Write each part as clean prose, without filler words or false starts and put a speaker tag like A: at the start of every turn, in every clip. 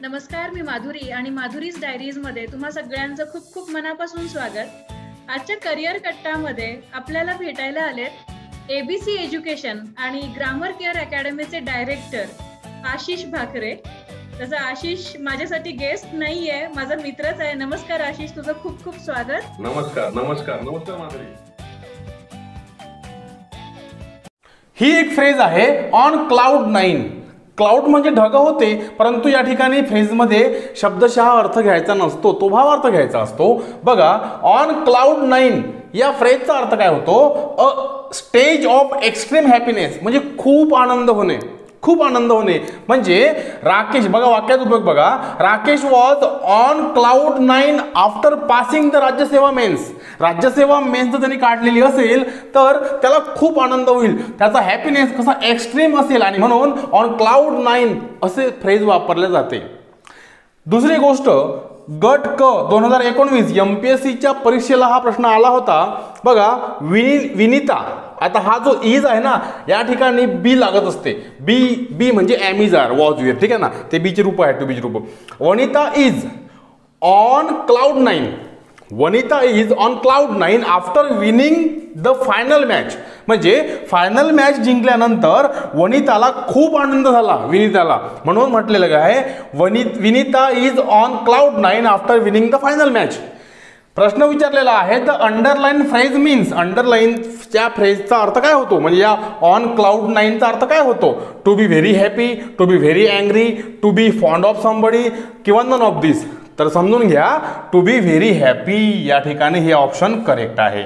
A: नमस्कार, मी माधुरी आणि माधुरीज डायरीज मध्ये तुम्हा सगळ्यांचं खूप खूप मनापासून स्वागत. आजच्या करिअर कट्टामध्ये आपल्याला भेटायला आलेत एबीसी एज्युकेशन आणि ग्रामर केअर अकॅडमीचे डायरेक्टर आशिष भाकरे. तसं आशिष माझ्यासाठी गेस्ट नाहीये, माझा मित्रच आहे. नमस्कार आशिष, तुझं खूप खूप स्वागत.
B: नमस्कार नमस्कार नमस्कार माधुरी.
C: ही एक फ्रेज आहे ऑन क्लाउड 9. क्लाउड म्हणजे ढग होते, परंतु या ठिकाणी फ्रेजमध्ये शब्दशः अर्थ घ्यायचा नसतो, तो भावार्थ घ्यायचा असतो. बघा, ऑन क्लाउड 9 या फ्रेजचा अर्थ काय होतो? अ स्टेज ऑफ एक्स्ट्रीम हॅपीनेस, म्हणजे खूप आनंद होणे, खूप आनंद होणे. म्हणजे राकेश, बघा वाक्यात उपयोग बघा, Rakesh was on cloud 9 after passing the Rajyaseva mains. Rajyaseva mains जर त्यांनी काढलेली असेल तर त्याला खूप आनंद होईल, त्याचा हॅपीनेस कसा एक्स्ट्रीम असेल, आणि म्हणून ऑन क्लाउड 9 असे फ्रेज वापरले जाते. दुसरी गोष्ट, गट क 2019 MPSCच्या परीक्षेला हा प्रश्न आला होता. बघा, विनिता, आता हा जो इज आहे ना, या ठिकाणी बी लागत असते. बी म्हणजे एम आर वॉज वेअर, ठीक आहे ना, ते बीचे रूप आहे, टू बीचे रूप. Vanita is on cloud 9. Vanita is on cloud 9 after winning the final match. म्हणजे फायनल मॅच जिंकल्यानंतर वनिताला खूप आनंद झाला, विनिताला, म्हणून म्हटलेलं काय, Vinita is on cloud 9 after winning the final match. प्रश्न विचारलेला आहे, द अंडरलाईन फ्रेज मीन्स. अंडरलाईनच्या फ्रेजचा अर्थ काय होतो, म्हणजे या ऑन क्लाउड 9चा अर्थ काय होतो? To be very happy, to be very angry, to be fond of somebody, किंवा नन ऑफ दिस. तर समजून घ्या, टू बी व्हेरी हॅपी या ठिकाणी हे ऑप्शन करेक्ट आहे.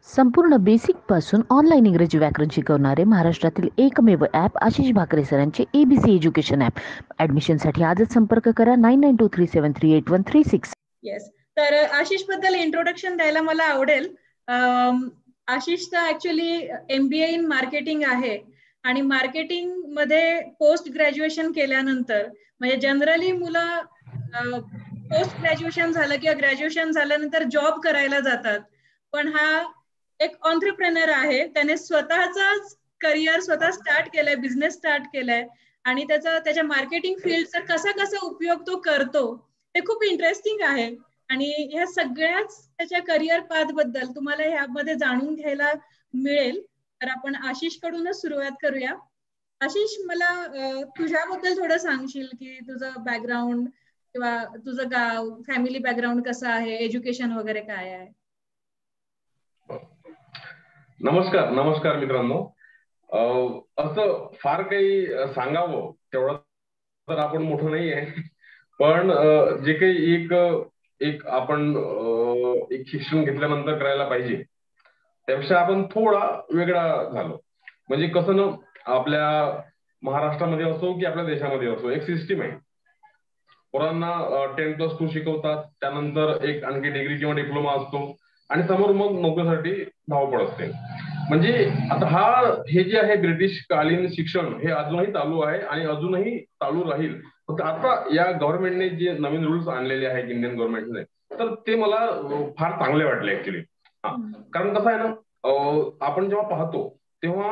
D: संपूर्ण बेसिक पासून ऑनलाईन इंग्रजी व्याकरण शिकवणारे महाराष्ट्रातील एकमेव ॲप आशिष भाकरे सरांचे एबीसी एज्युकेशन ॲप. ऍडमिशनसाठी आजच संपर्क करा 9923738136.
A: येस, तर आशिष बद्दल इंट्रोडक्शन द्यायला मला आवडेल. आशिषचं ऍक्च्युली MBA इन मार्केटिंग आहे आणि मार्केटिंग मध्ये पोस्ट ग्रॅज्युएशन केल्यानंतर, म्हणजे जनरली मुलं पोस्ट ग्रॅज्युएशन झालं किंवा ग्रॅज्युएशन झाल्यानंतर जॉब करायला जातात, पण हा एक ऑन्ट्रप्रेनर आहे. त्याने स्वतःचाच करिअर स्वतः स्टार्ट केलंय, बिझनेस स्टार्ट केलाय, आणि त्याच्या मार्केटिंग फील्डचा कसा उपयोग तो करतो ते खूप इंटरेस्टिंग आहे. आणि ह्या सगळ्याच त्याच्या करिअर पाथ बद्दल तुम्हाला ह्यामध्ये जाणून घ्यायला मिळेल. तर आपण आशिष कडूनच सुरुवात करूया. आशिष, मला तुझ्याबद्दल थोडं सांगशील की तुझं बॅकग्राऊंड किंवा तुझं गाव, फॅमिली बॅकग्राऊंड कसं आहे, एज्युकेशन वगैरे काय आहे?
B: नमस्कार नमस्कार मित्रांनो. असं फार काही सांगावं तेवढं तर आपण मोठं नाही आहे, पण जे काही एक आपण एक शिक्षण घेतल्यानंतर करायला पाहिजे त्यापेक्षा आपण थोडा वेगळा झालो. म्हणजे कसं ना, आपल्या महाराष्ट्रामध्ये असो की आपल्या देशामध्ये असो, एक सिस्टीम आहे. पोरांना 10+2 शिकवतात, त्यानंतर एक आणखी डिग्री किंवा डिप्लोमा असतो, आणि समोर मग नोकरीसाठी धावपळ असते. म्हणजे आता हे जे आहे ब्रिटिश कालीन शिक्षण, हे अजूनही चालू आहे आणि अजूनही चालू राहील. फक्त आता या गव्हर्नमेंटने जे नवीन रूल्स आणलेले आहेत इंडियन गव्हर्नमेंटने, तर ते मला फार चांगले वाटले ऍक्च्युली. कारण कसं आहे ना, आपण जेव्हा पाहतो तेव्हा,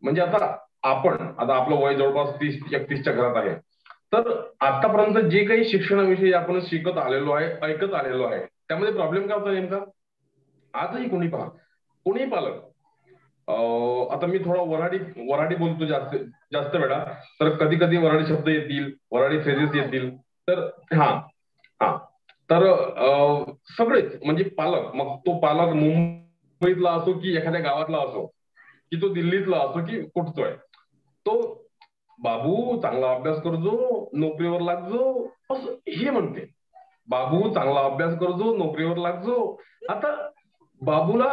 B: म्हणजे आता आपलं वय जवळपास 30-31च्या घरात आहे, तर आतापर्यंत जे काही शिक्षणाविषयी आपण शिकत आलेलो आहे, ऐकत आलेलो आहे, त्यामध्ये प्रॉब्लेम काय होता नेमका? आजही कोणी पालक, आता मी थोडा वऱ्हाडी बोलतो जास्त वेळा, तर कधी कधी वऱ्हाडी शब्द येतील, वऱ्हाडी फ्रेजेस येतील, तर तर सगळेच म्हणजे पालक, मग तो पालक मुंबईतला असो की एखाद्या गावातला असो, की तो दिल्लीतला असो की कुठतो आहे, तो बाबू चांगला अभ्यास करजो, नोकरीवर लागजो, असं हे म्हणते. बाबू चांगला अभ्यास करजो, नोकरीवर लागजो. आता बाबूला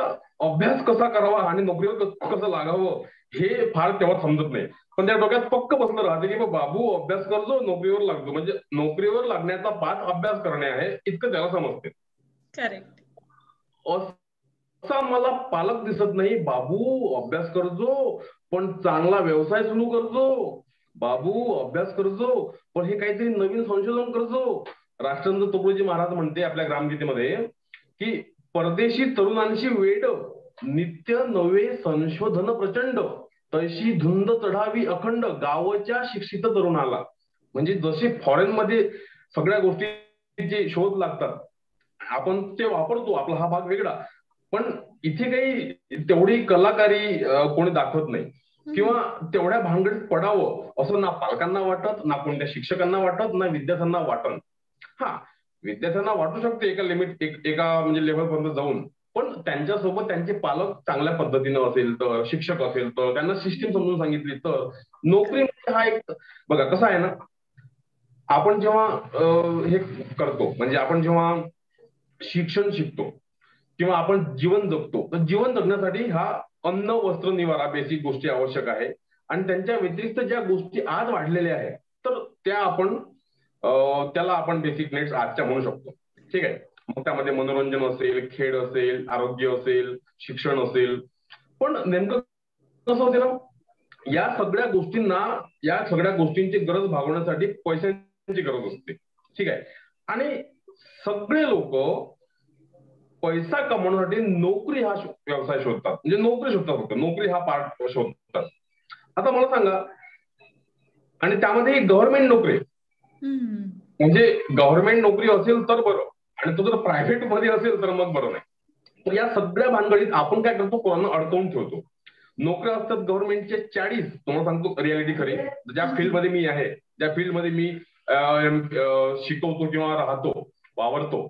B: अभ्यास कसा करावा आणि नोकरीवर कसं लागावं हे फार तेव्हा समजत नाही, पण त्या डोक्यात पक्क बसलं राहते की बाबू अभ्यास करजो, नोकरीवर लागजो, म्हणजे नोकरीवर लागण्याचा पाठ अभ्यास करणे आहे, इतकं त्याला समजते.
A: करेक्ट.
B: असा मला पालक दिसत नाही. बाबू अभ्यास करजो पण चांगला व्यवसाय सुरू करजो, बाबू अभ्यास करजो पण हे काहीतरी नवीन संशोधन करजो. राष्ट्रचंद्र तुकडोजी महाराज म्हणते आपल्या ग्रामगीतेमध्ये की परदेशी तरुणांशी वेड, नित्य नवे संशोधन प्रचंड, तैशी धुंद चढावी अखंड, गावच्या शिक्षित तरुणाला. म्हणजे जसे फॉरेनमध्ये सगळ्या गोष्टीचे शोध लागतात, आपण ते वापरतो, आपला हा भाग वेगळा, पण इथे काही तेवढी कलाकारी कोणी दाखवत नाही किंवा तेवढ्या भानगडीत पडावं असं ना पालकांना वाटत, ना कोणत्या शिक्षकांना वाटत, ना विद्यार्थ्यांना वाटत. हा, विद्यार्थ्यांना वाटू शकते एका लिमिट, एका म्हणजे लेवलपर्यंत जाऊन, पण त्यांच्यासोबत त्यांचे पालक चांगल्या पद्धतीनं असेल तर, शिक्षक असेल तर, त्यांना सिस्टीम समजून सांगितली तर. नोकरी हा एक, बघा कसं आहे ना, आपण जेव्हा हे करतो, म्हणजे आपण जेव्हा शिक्षण शिकतो किंवा आपण जीवन जगतो, तर जीवन जगण्यासाठी हा अन्न, वस्त्र, निवारा बेसिक गोष्टी आवश्यक आहे. आणि त्यांच्या व्यतिरिक्त ज्या गोष्टी आज वाढलेल्या आहेत, तर त्या आपण त्याला आपण बेसिक नीड्स आजच्या म्हणू शकतो. ठीक आहे. मग त्यामध्ये मनोरंजन असेल, खेळ असेल, आरोग्य असेल, शिक्षण असेल. पण नेमकं कसं होते ना, या सगळ्या गोष्टींची गरज भागवण्यासाठी पैशांची गरज असते. ठीक आहे. आणि सगळे लोक पैसा कमवण्यासाठी नोकरी हा व्यवसाय शोधतात, म्हणजे नोकरी शोधतात, फक्त नोकरी हा पार्ट शोधतात. आता मला सांगा, आणि त्यामध्ये गव्हर्नमेंट नोकरी, म्हणजे गव्हर्नमेंट नोकरी असेल तर बरं, आणि तो जर प्रायव्हेट मध्ये असेल तर मग बरं नाही. तर या सगळ्या भानगडीत आपण काय करतो, कोणाला अडकवून ठेवतो. नोकऱ्या असतात गव्हर्नमेंटचे 40, तुम्हाला सांगतो रियालिटी खरी, ज्या फील्डमध्ये मी आहे, ज्या फील्डमध्ये मी शिकवतो किंवा राहतो, वावरतो,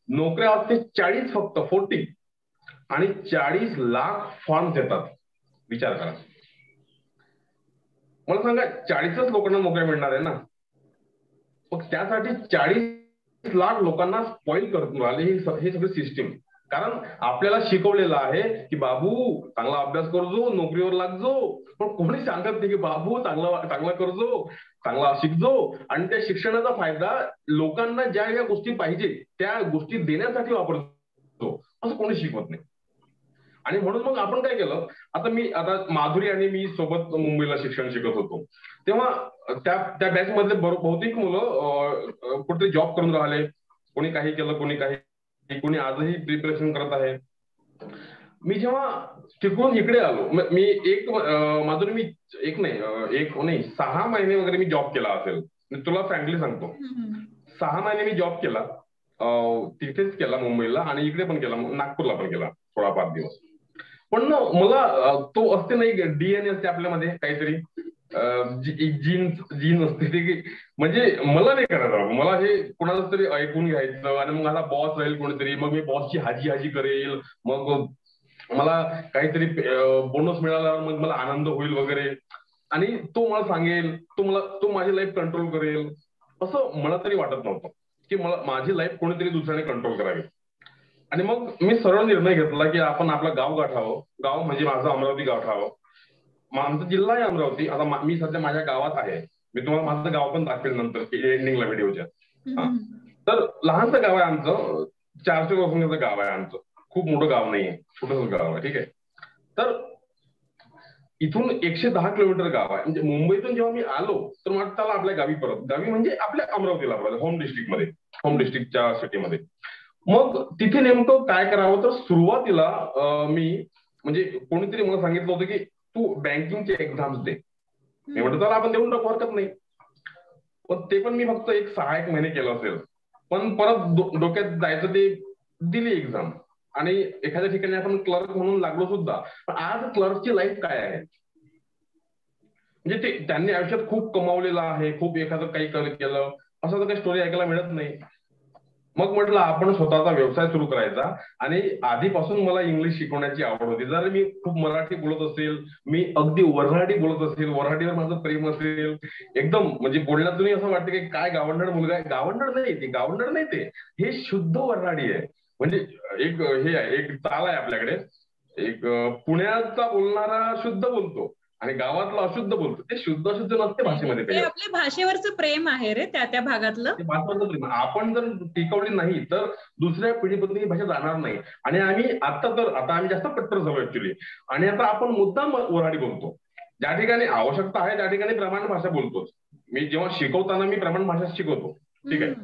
B: नोकऱ्या असते 40, फक्त 40, आणि 40 लाख फॉर्म्स येतात. विचार करा, मला सांगा 40च लोकांना नोकऱ्या मिळणार आहे ना, मग त्यासाठी 40 लाख लोकांना स्पॉइल करून राहिले हे सगळं सिस्टीम. कारण आपल्याला शिकवलेलं आहे की बाबू चांगला अभ्यास करजो, नोकरीवर लागजो, पण कोणी सांगत नाही की बाबू चांगला करजो, चांगला शिकजो, आणि त्या शिक्षणाचा फायदा लोकांना ज्या ज्या गोष्टी पाहिजे त्या गोष्टी देण्यासाठी वापरतो, असं कोणी शिकवत नाही. आणि म्हणून मग आपण काय केलं, आता माधुरी आणि मी सोबत मुंबईला शिक्षण शिकत होतो, तेव्हा त्या बॅच मधले बहुतेक मुलं कुठे जॉब करून राहिले, कोणी काही केलं, कोणी आजही प्रिपरेशन करत आहे. मी जेव्हा तिकडून इकडे आलो, मी माधुरी मी 6 महिने वगैरे मी जॉब केला असेल, तुला फ्रँकली सांगतो. 6 महिने मी जॉब केला, तिथेच केला मुंबईला, आणि इकडे पण केला, नागपूरला पण केला थोडाफार दिवस. पण मला तो असते नाही, डीएनए असते आपल्यामध्ये काहीतरी, जीन असते ते, म्हणजे मला नाही करायचं, मला हे कोणाला तरी ऐकून घ्यायचं, आणि मग माझा बॉस राहील कोणीतरी, मग मी बॉसची हाजी करेल, मग मला काहीतरी बोनस मिळाल्यावर मग मला आनंद होईल वगैरे, आणि तो मला सांगेल, तो माझी लाईफ कंट्रोल करेल, असं मला तरी वाटत नव्हतं की माझी लाईफ कोणीतरी दुसऱ्याने कंट्रोल करावी. आणि मग मी सरळ निर्णय घेतला की आपण आपलं गाव गाठावं. गाव म्हणजे माझं अमरावती गाठावं. आमचा जिल्हा आहे अमरावती. आता मी सध्या माझ्या गावात आहे, मी तुम्हाला माझं गाव पण दाखवेल नंतर एंडिंगला व्हिडिओच्या. तर लहानसं गाव आहे आमचं, 400 लोकांचं गाव आहे आमचं, खूप मोठं गाव नाहीये, छोटंसं गाव आहे. ठीक आहे. तर इथून 110 किलोमीटर गाव आहे. म्हणजे मुंबईतून जेव्हा मी आलो तर मला त्याला आपल्या गावी म्हणजे आपल्या अमरावतीला होम डिस्ट्रिक्टच्या सिटीमध्ये. मग तिथे नेमकं काय करावं, तर सुरुवातीला मी म्हणजे कोणीतरी मला सांगितलं होतं की तू बँकिंगचे एक्झाम्स दे. मी म्हटलं त्याला आपण देऊन टाकू, हरकत नाही. पण ते पण मी फक्त 6-1 महिने केलं असेल, पण परत डोक्यात जायचं, ते दिली एक्झाम, आणि एखाद्या ठिकाणी आपण क्लर्क म्हणून लागलो सुद्धा. पण आज क्लर्कची लाईफ काय आहे, म्हणजे ते त्यांनी आयुष्यात खूप कमावलेलं आहे, खूप एखादं काही केलं, असं तर काही स्टोरी ऐकायला मिळत नाही. मग म्हटलं आपण स्वतःचा व्यवसाय सुरू करायचा. आणि आधीपासून मला इंग्लिश शिकवण्याची आवड होती. जर मी खूप मराठी बोलत असेल, मी अगदी वऱ्हाडी बोलत असेल, वऱ्हाडीवर माझं प्रेम असेल एकदम, म्हणजे बोलण्यातूनही असं वाटतं की काय गावंढळ मुलगा आहे. गावंढळ नाही ते, हे शुद्ध वऱ्हाडी आहे. म्हणजे एक चाल आहे आपल्याकडे, एक पुण्याचा बोलणारा शुद्ध बोलतो आणि गावातला अशुद्ध बोलतो. ते शुद्ध अशुद्ध नसते भाषेमध्ये.
A: ते आपल्या भाषेवरचं प्रेम आहे रे, त्या भागातलं
B: भाषेवरचं प्रेम. आपण जर टिकवली नाही तर दुसऱ्या पिढीपर्यंत ही भाषा जाणार नाही. आणि आता आम्ही जास्त कट्टर झालो ऍक्च्युली. आणि आता आपण मुद्दाम वऱ्हाडी बोलतो. ज्या ठिकाणी आवश्यकता आहे त्या ठिकाणी प्रमाण भाषा बोलतोच. मी जेव्हा शिकवताना मी प्रमाण भाषा शिकवतो. ठीक आहे.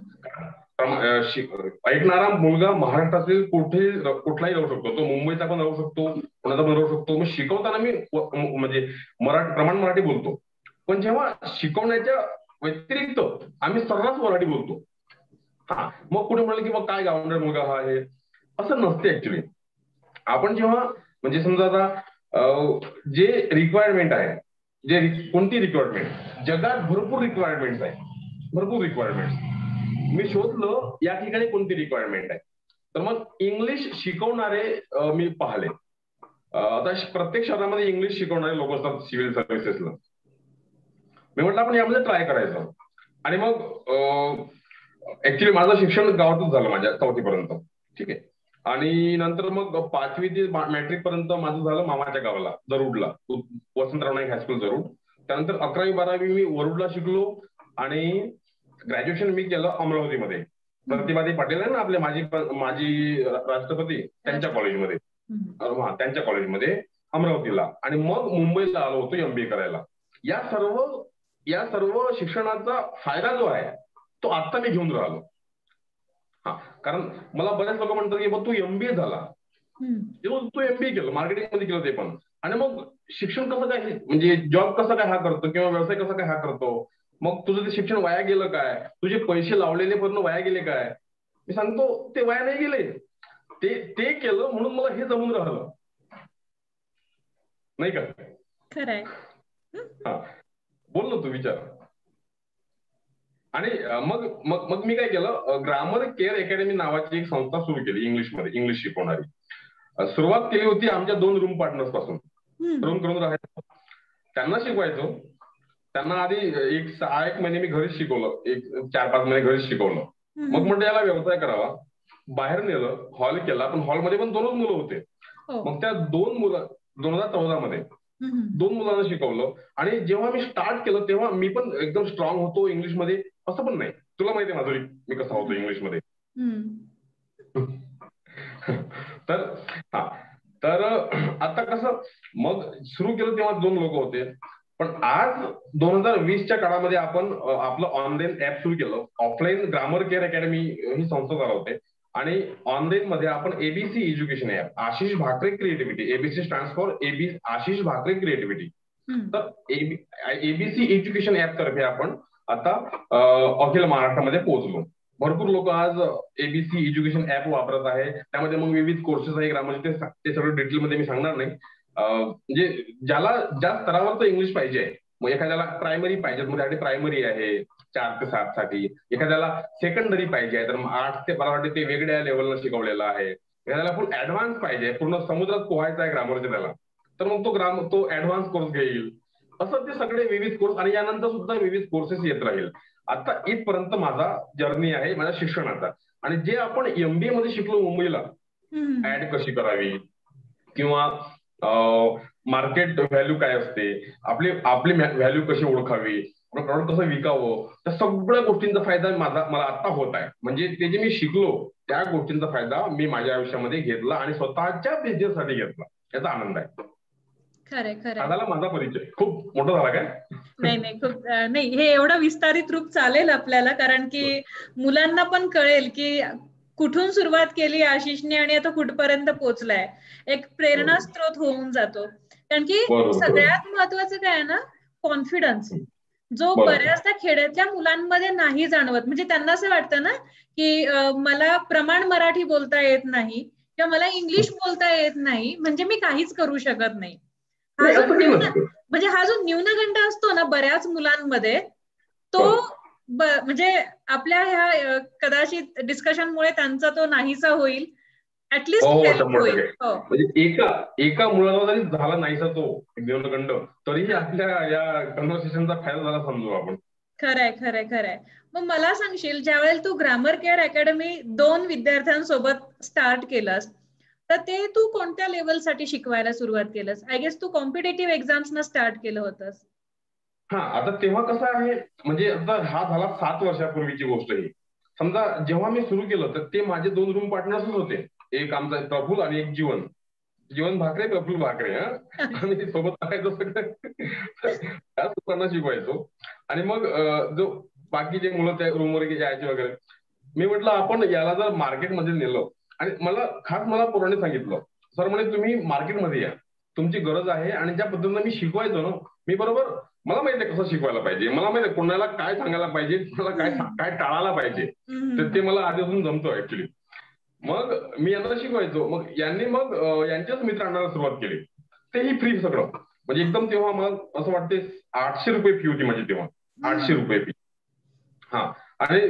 B: ऐकणारा मुलगा महाराष्ट्रातील कुठलाही राहू शकतो, तो मुंबईचा पण राहू शकतो, पुण्याचा पण राहू शकतो. मी शिकवताना मी म्हणजे प्रमाण मराठी बोलतो. पण जेव्हा शिकवण्याच्या व्यतिरिक्त आम्ही सर्रास मराठी बोलतो. हा, मग कुठे म्हणाले की मग काय गावंडळ मुलगा हा आहे, असं नसते ऍक्च्युली. आपण जेव्हा म्हणजे समजा आता जे रिक्वायरमेंट आहे, कोणती रिक्वायरमेंट, जगात भरपूर रिक्वायरमेंट आहे, भरपूर रिक्वायरमेंट. मी शोधलं या ठिकाणी कोणती रिक्वायरमेंट आहे, तर मग इंग्लिश शिकवणारे मी पाहिले. आता प्रत्येक शहरामध्ये इंग्लिश शिकवणारे लोक असतात सिव्हिल सर्व्हिसेसला. मी म्हटलं आपण यामध्ये ट्राय करायचं. आणि मग ऍक्च्युली माझं शिक्षण गावातच झालं माझ्या 4थी पर्यंत, ठीक आहे. आणि नंतर मग 5वी ते मॅट्रिक पर्यंत माझं झालं मामाच्या गावाला, जरूडला, वसंतराव नाईक हायस्कूल जरूड. त्यानंतर 11वी 12वी मी वरुडला शिकलो आणि ग्रॅज्युएशन मी केलं अमरावतीमध्ये. प्रतिभाताई पाटील आहे ना आपले माजी राष्ट्रपती, त्यांच्या कॉलेजमध्ये, हा त्यांच्या कॉलेजमध्ये अमरावतीला. आणि मग मुंबईला आलो होतो MBA करायला. या सर्व शिक्षणाचा फायदा जो आहे तो आता मी घेऊन राहिलो. हा, कारण मला बरेच लोक म्हणतात की तू MBA झाला, तू MBA केलं, मार्केटिंग मध्ये केलं ते पण, आणि मग शिक्षण कसं काय, म्हणजे जॉब कसा काय हा करतो किंवा व्यवसाय कसा काय हा करतो, मग तुझं ते शिक्षण वाया गेलं काय, तुझे पैसे लावलेले पूर्ण वाया गेले काय. मी सांगतो ते वाया नाही गेले, ते केलं म्हणून मला हे जमून राहिलं, नाही का.
A: खरंय.
B: हा, बोल ना तू, विचार. आणि मग मी काय केलं, ग्रामर केअर अकॅडमी नावाची एक संस्था सुरू केली इंग्लिश शिकवणारी. सुरुवात केली होती आमच्या 2 रूम पार्टनर्स पासून. रूम करून राहायचो, त्यांना शिकवायचो. त्यांना आधी 6-1 महिने मी घरीच शिकवलं, 4-5 महिने घरीच शिकवलं. मग म्हटलं याला व्यवसाय करावा, बाहेर नेलं, हॉल केला, पण हॉलमध्ये पण 2च मुलं होते. मग त्या 2 मुलं 2014 मध्ये 2 मुलांना शिकवलं. आणि जेव्हा मी स्टार्ट केलं तेव्हा मी पण एकदम स्ट्रॉंग होतो इंग्लिशमध्ये असं पण नाही. तुला माहिती आहे माधुरी मी कसा होतो इंग्लिशमध्ये. तर आता कसं मग सुरू केलं तेव्हा 2 लोक होते. पण आज 2020च्या काळामध्ये आपण आपलं ऑनलाईन ऍप सुरू केलं. ऑफलाईन ग्रामर केअर अकॅडमी ही संस्था चालवते आणि ऑनलाईन मध्ये आपण ABC education app, Ashish Bhakare creativity, ABC stands for Ashish Bhakare creativity. तर ABC एज्युकेशन ऍप तर्फे आपण आता अखिल महाराष्ट्रामध्ये पोहोचलो. भरपूर लोक आज ABC एज्युकेशन ऍप वापरत आहे. त्यामध्ये मग विविध कोर्सेस आहे ग्रामरचे, ते सगळं डिटेलमध्ये मी सांगणार नाही. म्हणजे ज्याला ज्या स्तरावरचं इंग्लिश पाहिजे, मग एखाद्याला प्रायमरी पाहिजे, म्हणजे प्रायमरी आहे 4 ते 7 साठी, एखाद्याला सेकंडरी पाहिजे तर 8 ते 12 ते वेगळ्या लेवलला शिकवलेलं आहे, एखाद्याला फुल ऍडव्हान्स पाहिजे, पूर्ण समुद्रात पोहायचा आहे ग्रामरचे त्याला, तर मग तो ऍडव्हान्स कोर्स घेईल. असं ते सगळे विविध कोर्स, आणि यानंतर सुद्धा विविध कोर्सेस येत राहील. आता इथपर्यंत माझा जर्नी आहे माझ्या शिक्षणाचा. आणि जे आपण MBA मध्ये शिकलो मुंबईला, ऍड कशी करावी किंवा मार्केट व्हॅल्यू काय असते, आपली व्हॅल्यू कशी ओळखावी, प्रॉडक्ट कसं विकावं, त्या सगळ्या गोष्टींचा फायदा मला आता होत आहे. म्हणजे ते जे मी शिकलो त्या गोष्टींचा फायदा मी माझ्या आयुष्यामध्ये घेतला आणि स्वतःच्या बिझनेससाठी घेतला, याचा आनंद आहे.
A: खरंय खरंय.
B: झाला माझा परिचय, खूप मोठा झाला काय?
A: नाही खूप नाही, हे एवढं विस्तारित रूप चालेल आपल्याला, कारण की मुलांना पण कळेल की कुठून सुरुवात केली आशिषने आणि आता कुठपर्यंत पोहोचलाय. एक प्रेरणा स्त्रोत होऊन जातो. कारण की सगळ्यात महत्वाचं काय आहे ना, कॉन्फिडन्स, जो बऱ्याचदा खेड्यातल्या मुलांमध्ये नाही जाणवत. म्हणजे त्यांना असं वाटतं ना की मला प्रमाण मराठी बोलता येत नाही किंवा मला इंग्लिश बोलता येत नाही, म्हणजे मी काहीच करू शकत नाही. म्हणजे हा जो न्यूनगंड असतो ना बऱ्याच मुलांमध्ये, तो म्हणजे आपल्या ह्या कदाचित डिस्कशनमुळे त्यांचा तो नाहीसा होईल, ऍटलीस्ट होईल.
B: म्हणजे एका मुलाला जरी झाला नाहीसा तो न्यूनगंड, तरीही आपल्या या कन्व्हर्सेशनचा फायदा झाला समजू आपण.
A: खरंय. मग मला सांगशील, ज्यावेळेला तू ग्रामर केअर अकॅडमी 2 विद्यार्थ्यांसोबत स्टार्ट केलंस, तर ते तू कोणत्या लेवलसाठी शिकवायला सुरुवात केलंस? आय गेस तू कॉम्पिटेटिव्ह एक्झाम्सना स्टार्ट केलं होतंस.
B: हा, आता तेव्हा कसं आहे, म्हणजे आता हा झाला 7 वर्षापूर्वीची गोष्ट ही. समजा जेव्हा मी सुरू केलं तर ते माझे 2 रूम पार्टनर्सच होते. एक आमचा प्रफुल आणि एक जीवन भाकरे, प्रफुल भाकरे. आम्ही सोबत टाकायचो, त्याच लोकांना शिकवायचो. आणि मग जो बाकीचे मुलं त्या रूमवर यायचे वगैरे, मी म्हटलं आपण याला जर मार्केटमध्ये नेलं, आणि मला पोरांनी सांगितलं, सर म्हणे तुम्ही मार्केटमध्ये या, तुमची गरज आहे आणि ज्या पद्धतीने मी शिकवायचो ना, मी बरोबर मला माहिती आहे कसं शिकवायला पाहिजे, मला माहिती आहे कोणाला काय सांगायला पाहिजे, मला काय टाळायला पाहिजे, तर ते मला आधीपासून जमतो ऍक्च्युली. मग मी यांना शिकवायचो. मग यांनी मग यांच्याच मित्रांना सुरुवात केली, तेही फ्री सगळं. म्हणजे एकदम तेव्हा मग असं वाटते 800 रुपये फी होती माझी तेव्हा, 800 रुपये फी. हा, आणि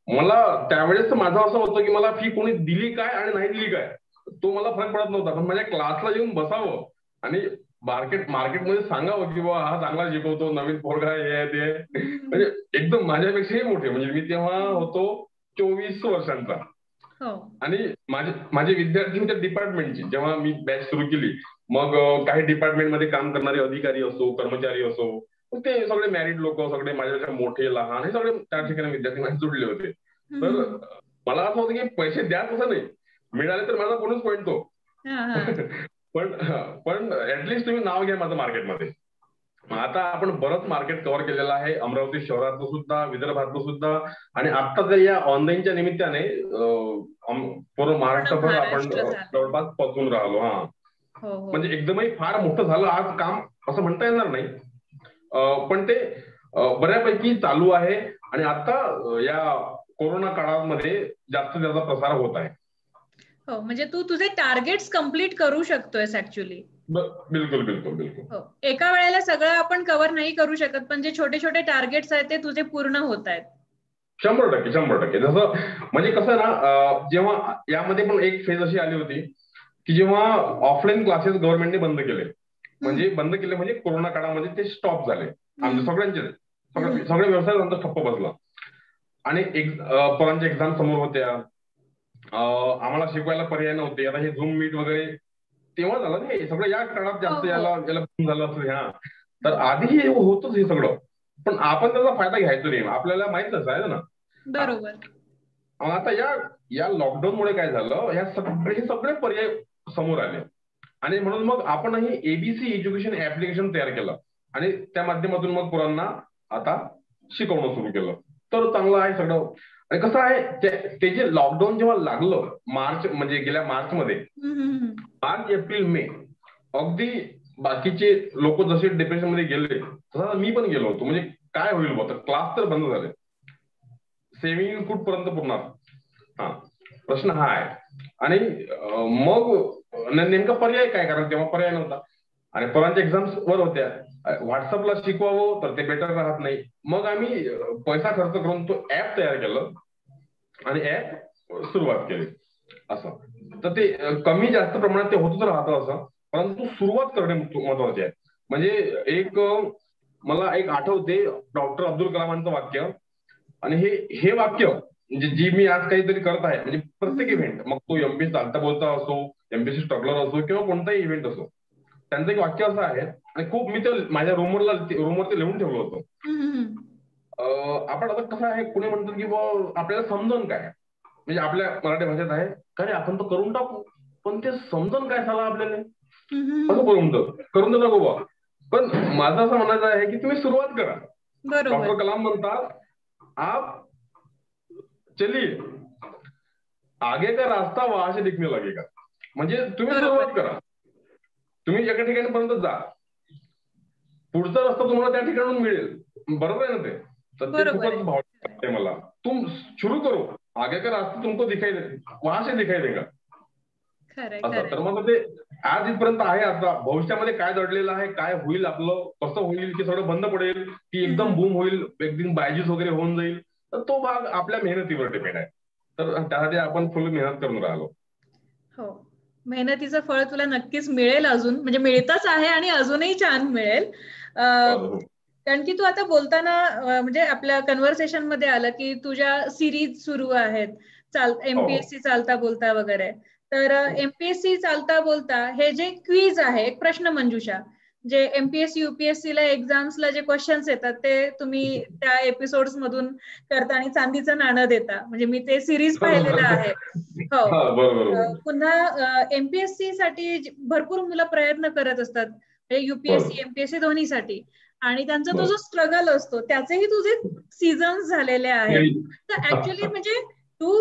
B: मला त्यावेळेस माझं असं होतं की मला फी कोणी दिली काय आणि नाही दिली काय तो मला फरक पडत नव्हता, पण माझ्या क्लासला येऊन बसावं आणि मार्केटमध्ये सांगावं की बाबा हा चांगला शिकवतो, नवीन पोरगा हे ते, म्हणजे एकदम माझ्यापेक्षाही मोठे. म्हणजे मी तेव्हा होतो 24 वर्षांचा. आणि माझे विद्यार्थ्यांच्या डिपार्टमेंटची जेव्हा मी बॅच सुरू केली, मग काही डिपार्टमेंटमध्ये काम करणारे अधिकारी असो, कर्मचारी असो, ते सगळे मॅरिड लोक, सगळे माझ्यापेक्षा मोठे लहान, हे सगळे त्या ठिकाणी विद्यार्थी माझे जुडले होते. तर मला असं होतं की पैसे द्या तसं नाही, मिळाले तर माझा कोणीच पॉईंट तो. पण ऍटलिस्ट तुम्ही नाव घ्या माझं मार्केटमध्ये. आता आपण बरंच मार्केट कव्हर केलेलं आहे, अमरावती शहरातलं सुद्धा, विदर्भातलं सुद्धा, आणि आता तर या ऑनलाईनच्या निमित्ताने पूर्ण महाराष्ट्रभर आपण जवळपास पोहोचून राहिलो. हा, म्हणजे एकदमही फार मोठं झालं आज काम असं म्हणता येणार नाही, पण ते बऱ्यापैकी चालू आहे. आणि आता या कोरोना काळामध्ये जास्तीत जास्त प्रसार होत आहे.
A: हो, म्हणजे तू तुझे टार्गेट्स कम्प्लीट करू शकतोयस ऍक्च्युली.
B: बिलकुल बिलकुल बिलकुल.
A: एका वेळेला सगळं आपण कव्हर नाही करू शकत, पण जे छोटे छोटे टार्गेट्स आहेत ते तुझे पूर्ण होत आहेत.
B: 100%. जसं म्हणजे कसं ना, जेव्हा यामध्ये पण एक फेज अशी आली होती की जेव्हा ऑफलाईन क्लासेस गव्हर्नमेंटने बंद केले, म्हणजे कोरोना काळामध्ये ते स्टॉप झाले आमच्या सगळ्यांचे, सगळे व्यवसाय त्यांचा ठप्प बसला. आणि पोरांच्या एक्झाम समोर होत्या, आम्हाला शिकवायला पर्याय नव्हते. आता हे झूम मीट वगैरे तेव्हा झालं ना, हे सगळं या काळात जास्त याला झालं असं. ह्या तर आधी हे होतच हे सगळं, पण आपण त्याचा फायदा घ्यायचो नाही, आपल्याला माहितच आहे ना.
A: बरोबर.
B: आता या लॉकडाऊन मुळे काय झालं, हे सगळे पर्याय समोर आले, आणि म्हणून मग आपणही एबीसी एज्युकेशन ऍप्लिकेशन तयार केलं आणि त्या माध्यमातून मग पोरांना आता शिकवणं सुरू केलं. तर चांगलं आहे सगळं. आणि कसं आहे, ते जे लॉकडाऊन जेव्हा लागलं म्हणजे गेल्या मार्चमध्ये, मार्च एप्रिल मे, अगदी बाकीचे लोक जसे डिप्रेशन मध्ये गेले तसं मी पण गेलो होतो. म्हणजे काय होईल होतं, क्लास तर बंद झाले, सेव्हिंग कुठपर्यंत पुरणार, हा प्रश्न हा आहे. आणि मग नेमका पर्याय काय, कारण तेव्हा पर्याय नव्हता आणि पोरांच्या एक्झाम्स वर होत्या. व्हॉट्सअपला शिकवावं तर ते बेटर राहत नाही. मग आम्ही पैसा खर्च करून तो ऍप तयार केलं आणि ऍप सुरुवात केली असं. तर ते कमी जास्त प्रमाणात ते होतच राहतं असं, परंतु सुरुवात करणे महत्वाचे आहे. म्हणजे मला एक आठवते डॉक्टर अब्दुल कलामांचं वाक्य, आणि हे वाक्य म्हणजे जी मी आज काहीतरी करत आहे, म्हणजे प्रत्येक इव्हेंट, मग तो एमपीएससी चालता बोलता असो, एमपीएससी स्ट्रगलर असो, किंवा कोणताही इव्हेंट असो, त्यांचं एक वाक्य असं आहे, आणि खूप मी ते माझ्या रूमवर ते लिहून ठेवलं होतं. आपण आता कसं आहे, कुणी म्हणतात की आपल्याला समजून काय, म्हणजे आपल्या मराठी भाषेत आहे काय, आपण तर करून टाकू, पण ते समजून काय झालं आपल्याला, असं करून तर नको बा. पण माझं असं म्हणायचं आहे की तुम्ही सुरुवात करा. डॉक्टर कलाम म्हणतात, आप चलिए आगे का रास्ता वहां से दिखने लगेगा. म्हणजे तुम्ही सुरुवात करा, तुम्ही एका ठिकाणीपर्यंत जा, पुढचा रस्ता तुम्हाला त्या ठिकाणून मिळेल. बरोबर आहे ना ते? तर ते खूपच भाव वाटते मला. तुम शुरू करो, आगे का रास्ता तुमको वहां से दिखाई देगा. असं तर मग ते आज इथपर्यंत आहे. आता भविष्यामध्ये काय दडलेलं आहे, काय होईल आपलं, कसं होईल, की सगळं बंद पडेल, की एकदम बूम होईल, एकदम बायजूस वगैरे होऊन जाईल, तर तो भाग आपल्या मेहनतीवर डिपेंड आहे. तर त्यासाठी आपण फुल मेहनत करून राहिलो.
A: हो, मेहनतीचं फळ तुला नक्कीच मिळेल, अजून म्हणजे मिळतच आहे आणि अजूनही छान मिळेल. कारण की तू आता बोलताना म्हणजे आपल्या कन्व्हर्सेशन मध्ये आलं की तुझ्या सिरीज सुरू आहेत, एमपीएससी चालता बोलता वगैरे. तर एमपीएससी चालता बोलता हे जे क्विज आहे, एक प्रश्न मंजुषा, जे एमपीएससी युपीएससी ला एक्झाम्सला जे क्वेश्चन्स येतात ते तुम्ही त्या एपिसोड्स मधून करता आणि चांदीचं नाणं देता. म्हणजे मी ते सिरीज पाहिलेलं आहे. हो, पुन्हा एमपीएससी साठी भरपूर मुलं प्रयत्न करत असतात, युपीएससी एमपीएससी दोन्हीसाठी, आणि त्यांचा तो जो स्ट्रगल असतो त्याचेही तुझे सीझन्स झालेले आहेत. तर ऍक्च्युली म्हणजे तू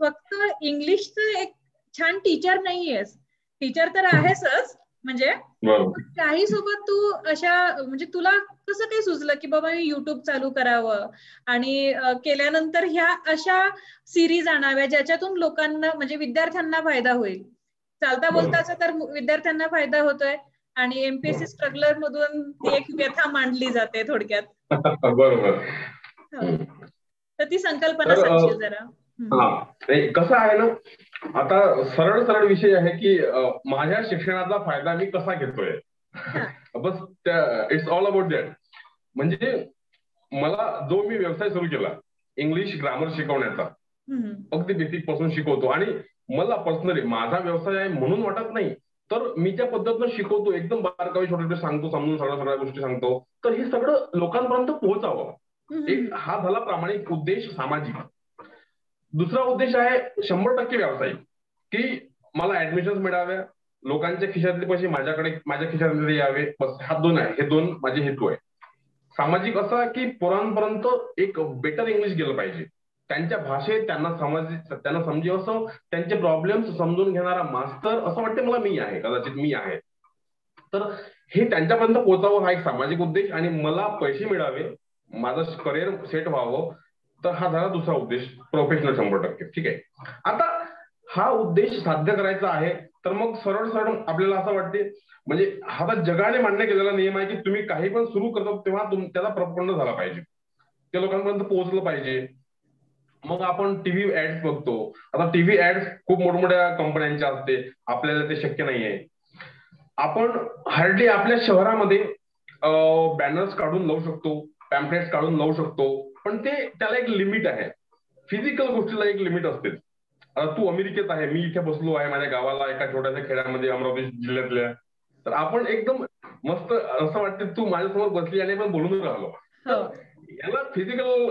A: फक्त इंग्लिशचं एक छान टीचर नाहीयेस, टीचर तर आहेसच, म्हणजे
B: बरोबर.
A: काही सोबत तू अशा म्हणजे तुला कसं काही सुचलं की बाबा मी युट्यूब चालू करावं आणि केल्यानंतर ह्या अशा सिरीज आणाव्या ज्याच्यातून लोकांना म्हणजे विद्यार्थ्यांना फायदा होईल. चालता बोलता असं तर विद्यार्थ्यांना फायदा होतोय आणि एमपीएससी स्ट्रगलर मधून ती एक व्यथा मांडली जाते थोडक्यात.
B: बरोबर.
A: हो. तर ती संकल्पना
B: तर
A: सांगशील जरा.
B: हा कसं आहे ना, आता सरळ सरळ विषय आहे की माझ्या शिक्षणाचा फायदा मी कसा घेतोय. बस इट्स ऑल अबाउट दॅट. म्हणजे मला जो मी व्यवसाय सुरू केला इंग्लिश ग्रामर शिकवण्याचा, अगदी बेसिक पासून शिकवतो आणि मला पर्सनली माझा व्यवसाय आहे म्हणून वाटत नाही, तर मी ज्या पद्धतीनं शिकवतो एकदम बारकावी छोटे छोटे सांगतो, समजून सगळ्या गोष्टी सांगतो, तर हे सगळं लोकांपर्यंत पोहोचावं. एक हा झाला प्रामाणिक उद्देश सामाजिक. दुसरा उद्देश आहे 100% व्यावसायिक, की मला ऍडमिशन मिळाव्या, लोकांच्या खिशातले पैसे माझ्या खिशातले यावे, बस हा दोन आहे, हे दोन माझे हेतू आहे. सामाजिक असा की पोरांपर्यंत एक बेटर इंग्लिश गेलं पाहिजे, त्यांच्या भाषेत त्यांना समजेल असं, त्यांचे प्रॉब्लेम्स समजून घेणारा मास्तर असं वाटते मला मी आहे, कदाचित मी आहे. तर हे त्यांच्यापर्यंत पोहोचावं हा एक सामाजिक उद्देश आणि मला पैसे मिळावे, माझं करिअर सेट व्हावं, तर हा झाला दुसरा उद्देश प्रोफेशनल 100%. ठीक आहे. आता हा उद्देश साध्य करायचा आहे तर मग सरळ सरळ आपल्याला असं वाटते, म्हणजे हा जगाने मान्य केलेला नियम आहे की तुम्ही काही पण सुरू करता तेव्हा त्याचा प्रपंड झाला पाहिजे, ते लोकांपर्यंत पोहोचलं पाहिजे. मग आपण टीव्ही ऍड्स बघतो. आता टीव्ही ऍड्स खूप मोठमोठ्या कंपन्यांच्या असते, आपल्याला ते शक्य नाहीये. आपण हार्डली आपल्या शहरामध्ये बॅनर्स काढून लावू शकतो, पॅम्पलेट्स काढून लावू शकतो, पण त्याला एक लिमिट आहे. फिजिकल गोष्टीला एक लिमिट असते. तू अमेरिकेत आहे, मी इथे बसलो आहे माझ्या गावाला एका छोट्याशा खेड्यामध्ये अमरावती जिल्ह्यातल्या, तर आपण एकदम मस्त असं वाटतं तू माझ्यासमोर बसली आणि आपण बोलून राहिलो. याला फिजिकल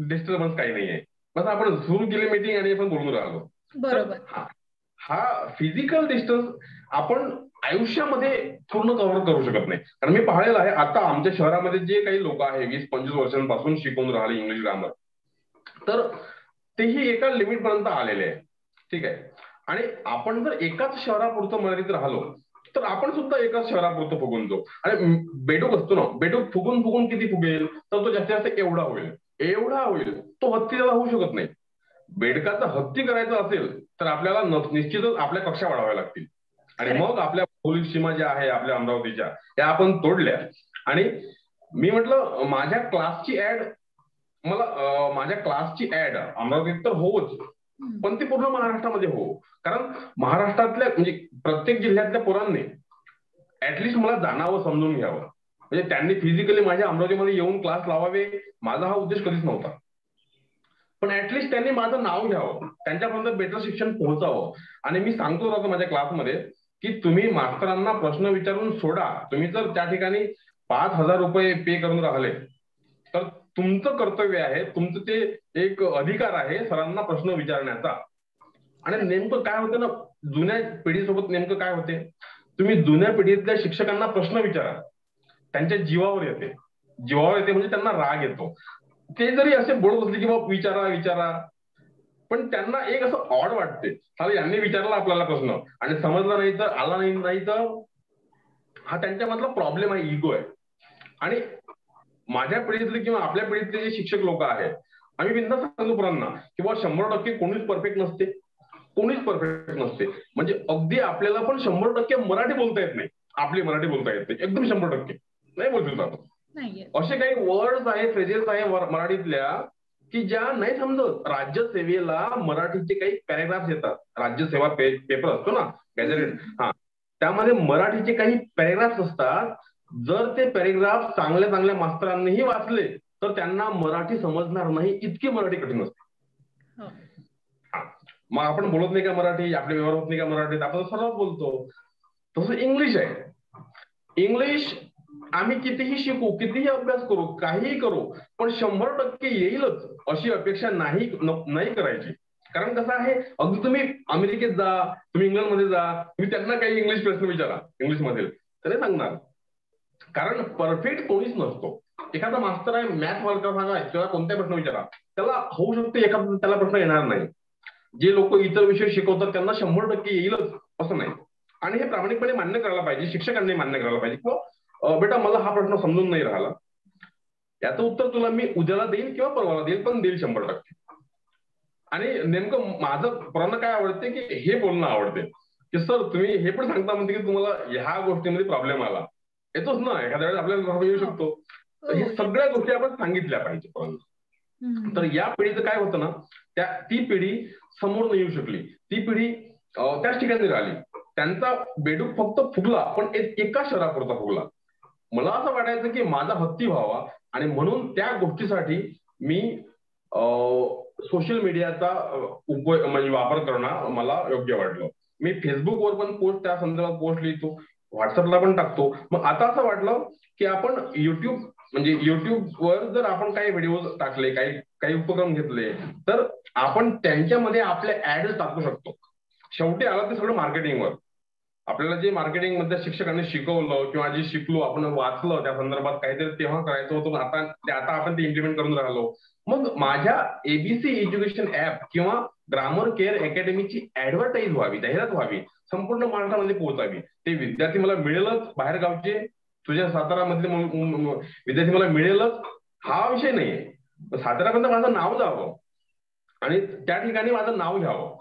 B: डिस्टर्बन्स काही नाहीये, बस आपण सुरू केली मीटिंग आणि आपण बोलून राहिलो.
A: बरोबर.
B: हा फिजिकल डिस्टन्स आपण आयुष्यामध्ये पूर्ण कव्हर करू शकत नाही. कारण मी पाहिलेलं आहे आता आमच्या शहरामध्ये जे काही लोक आहे 20-25 वर्षांपासून शिकवून राहिले इंग्लिश ग्रामर, तर तेही एका लिमिट पर्यंत आलेले आहे. ठीक आहे. आणि आपण जर एकाच शहरापुरतं मर्यादित राहिलो तर आपण सुद्धा एकाच शहरापुरतं फुगून जाऊ. आणि बेडूक असतो ना, बेडूक फुगून फुगून किती फुगेल, तर तो जास्तीत जास्त एवढा होईल, तो हत्तीला होऊ शकत नाही. बेडकाचा हत्ती करायचा असेल तर आपल्याला निश्चितच आपल्या कक्षा वाढवाव्या लागतील. आणि मग आपल्या भौगोलिक सीमा ज्या आहे आपल्या अमरावतीच्या त्या आपण तोडल्या. आणि मी म्हटलं माझ्या क्लासची ऍड अमरावतीत तर होच, पण ती पूर्ण महाराष्ट्रामध्ये हो. कारण महाराष्ट्रातल्या म्हणजे प्रत्येक जिल्ह्यातल्या पोरांनी ऍटलिस्ट मला जाणावं, समजून घ्यावं, म्हणजे त्यांनी फिजिकली माझ्या अमरावतीमध्ये येऊन क्लास लावावे, माझा हा उद्देश कधीच नव्हता. पण ऍटलिस्ट त्यांनी माझं नाव घ्यावं, त्यांच्यापर्यंत बेटर शिक्षण पोहोचावं. आणि मी सांगतो राहतो माझ्या क्लासमध्ये की तुम्ही मास्तरांना प्रश्न विचारून सोडा. तुम्ही जर त्या ठिकाणी 5,000 रुपये पे करून राहिले तर तुमचं कर्तव्य आहे, तुमचं ते एक अधिकार आहे सरांना प्रश्न विचारण्याचा. आणि नेमकं काय होतं ना, जुन्या पिढीसोबत नेमकं काय होते, तुम्ही जुन्या पिढीतल्या शिक्षकांना प्रश्न विचारा, त्यांच्या जीवावर येते म्हणजे त्यांना राग येतो. ते जरी असे बोलत असले की बाबा विचारा, पण त्यांना एक असं ऑड वाटते, चालेल यांनी विचारला आपल्याला प्रश्न आणि समजला नाही तर आला नाही तर हा त्यांच्यामधला प्रॉब्लेम आहे, इगो आहे. आणि माझ्या पिढीतले किंवा आपल्या पिढीतले जे शिक्षक लोक आहेत, आम्ही बिनधास्त सांगतो पोरांना की बाबा 100% कोणीच परफेक्ट नसते. म्हणजे अगदी आपल्याला पण 100% मराठी बोलता येत नाही, आपली मराठी बोलता येत नाही एकदम 100% नाही बोलतो आपण. असे काही वर्ड्स आहे, फ्रेजेस आहे मराठीतल्या की ज्या नाही समजत. राज्यसेवेला मराठीचे काही पॅरेग्राफ्स येतात, राज्यसेवा पेपर असतो ना गॅझेटेड, त्यामध्ये मराठीचे काही पॅरेग्राफ्स असतात. जर ते पॅरेग्राफ चांगल्या मास्तरांनीही वाचले तर त्यांना मराठी समजणार नाही, इतकी मराठी कठीण असते. मग आपण बोलत नाही का मराठी, आपले व्यवहार होत नाही का मराठीत, आपण सर्वात बोलतो. तसं इंग्लिश आहे. इंग्लिश आम्ही कितीही शिकू, कितीही अभ्यास करू, काहीही करू, पण 100% येईलच अशी अपेक्षा नाही करायची. कारण कसं आहे, अगदी तुम्ही अमेरिकेत जा, तुम्ही इंग्लंडमध्ये जा, तुम्ही त्यांना काही इंग्लिश प्रश्न विचारा इंग्लिशमध्ये तर नाही सांगणार. कारण परफेक्ट कोणीच नसतो. एखादा मास्तर आहे मॅथ वर्ग सांगा किंवा कोणत्या प्रश्न विचारा, त्याला होऊ शकते एखादा त्याला प्रश्न येणार नाही. जे लोक इतर विषय शिकवतात त्यांना 100% येईलच असं नाही. आणि हे प्रामाणिकपणे मान्य करायला पाहिजे, शिक्षकांनी मान्य करायला पाहिजे किंवा बेटा मला हा प्रश्न समजून नाही राहिला, याचं उत्तर तुला मी उद्याला देईल किंवा परवाला देईल, पण देईल 100%. आणि नेमकं माझं पोरांना काय आवडते की हे बोलणं आवडते की सर तुम्ही हे पण सांगता म्हणते की तुम्हाला ह्या गोष्टीमध्ये प्रॉब्लेम आला, येतोच ना एखाद्या वेळेस आपल्याला येऊ शकतो. तर हे सगळ्या गोष्टी आपण सांगितल्या पाहिजे पोरांना. तर या पिढीचं काय होतं ना, ती पिढी समोर नाही येऊ शकली, ती पिढी त्याच ठिकाणी राहिली, त्यांचा बेडूक फक्त फुगला पण एका शहरापुरता फुगला. मला असं वाटायचं की माझा हत्ती व्हावा आणि म्हणून त्या गोष्टीसाठी मी सोशल मीडियाचा उपयोग म्हणजे वापर करणं मला योग्य वाटलं. मी फेसबुकवर पण पोस्ट त्या संदर्भात पोस्ट लिहितो, व्हॉट्सअपला पण टाकतो. मग आता असं वाटलं की आपण युट्यूबवर जर आपण काही व्हिडिओ टाकले, काही उपक्रम घेतले तर आपण त्यांच्यामध्ये आपले ऍड टाकू शकतो. शेवटी आलं ते सगळं मार्केटिंगवर. आपल्याला जे मार्केटिंग मध्ये शिक्षकांनी शिकवलं किंवा जे शिकलो आपण वाचलं त्या संदर्भात काहीतरी तेव्हा करायचं होतं, आता आपण ते इम्प्लिमेंट करून राहिलो. मग माझ्या एबीसी एज्युकेशन ऍप किंवा ग्रामर केअर अकॅडमीची ऍडव्हर्टाईज व्हावी, जाहिरात व्हावी, संपूर्ण महाराष्ट्रामध्ये पोहोचावी. ते विद्यार्थी मला मिळेलच, बाहेर गावचे तुझ्या सातारा मधले विद्यार्थी मला मिळेलच हा विषय नाहीये. सातारापर्यंत माझं नाव जावं आणि त्या ठिकाणी माझं नाव घ्यावं,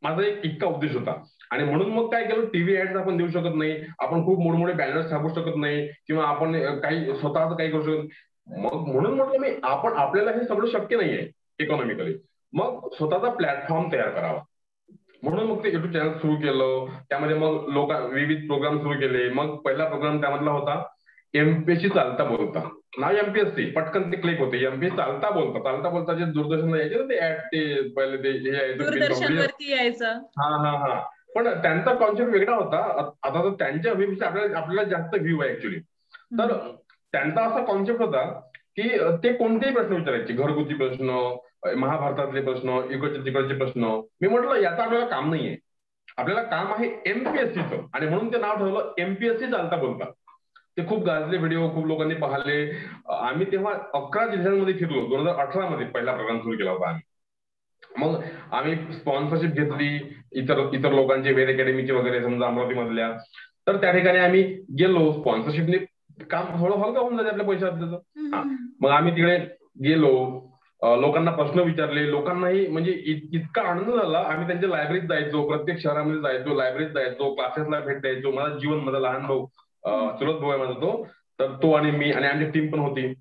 B: माझा एक इतका उद्देश होता. आणि म्हणून मग काय केलं, टीव्ही ऍड्स आपण देऊ शकत नाही, आपण खूप मोठमोठे बॅनर्स छापू शकत नाही किंवा आपण काही स्वतःच काही करू शकत. मग म्हणून म्हटलं मी आपल्याला हे सगळं शक्य नाहीये इकॉनॉमिकली, मग स्वतःचा प्लॅटफॉर्म तयार करावा. म्हणून मग ते युट्यूब चॅनल सुरू केलं, त्यामध्ये मग विविध प्रोग्राम सुरू केले. मग पहिला प्रोग्राम त्यामधला होता एमपीएससी चालता बोलता. नाव एमपीएससी, पटकन ते क्लिक होते, एमपीएससी चालता बोलता जे दूरदर्शनला यायचे ना ते ऍड, ते पहिले ते
A: दूरदर्शनवरती यायचं.
B: हा पण त्यांचा कॉन्सेप्ट वेगळा होता. आता तर त्यांच्या व्ह्यूपेक्षा आपल्याला जास्त व्ह्यू आहे ऍक्च्युली. तर त्यांचा असा कॉन्सेप्ट होता की ते कोणतेही प्रश्न विचारायचे, घरगुती प्रश्न, महाभारतातले प्रश्न, इकडचे तिकडचे प्रश्न. मी म्हटलं याचं आपल्याला काम नाहीये, आपल्याला काम आहे एमपीएससीचं. आणि म्हणून ते नाव ठेवलं एमपीएससी चालता बोलता. ते खूप गाजले व्हिडिओ, खूप लोकांनी पाहिले. आम्ही तेव्हा 11 जिल्ह्यांमध्ये फिरलो. 2018 मध्ये पहिला प्रोग्राम सुरू केला होता आम्ही. मग आम्ही स्पॉन्सरशिप घेतली इतर लोकांचे, वेद अकॅडमीचे वगैरे समजा अमरावती मधल्या. तर त्या ठिकाणी आम्ही गेलो, स्पॉन्सरशिपने काम हळूहळू हलका होऊन जाते आपल्या पैशात. मग आम्ही तिकडे गेलो, लोकांना प्रश्न विचारले, लोकांनाही म्हणजे इतका आनंद झाला. आम्ही त्यांच्या लायब्ररीत जायचो, प्रत्येक शहरामध्ये जायचो, लायब्ररीत जायचो, क्लासेसला भेट द्यायचो. माझा लहान भाऊ, चुलत भाऊ आहे माझा तो, तर तो आणि मी आणि आमची टीम पण होती.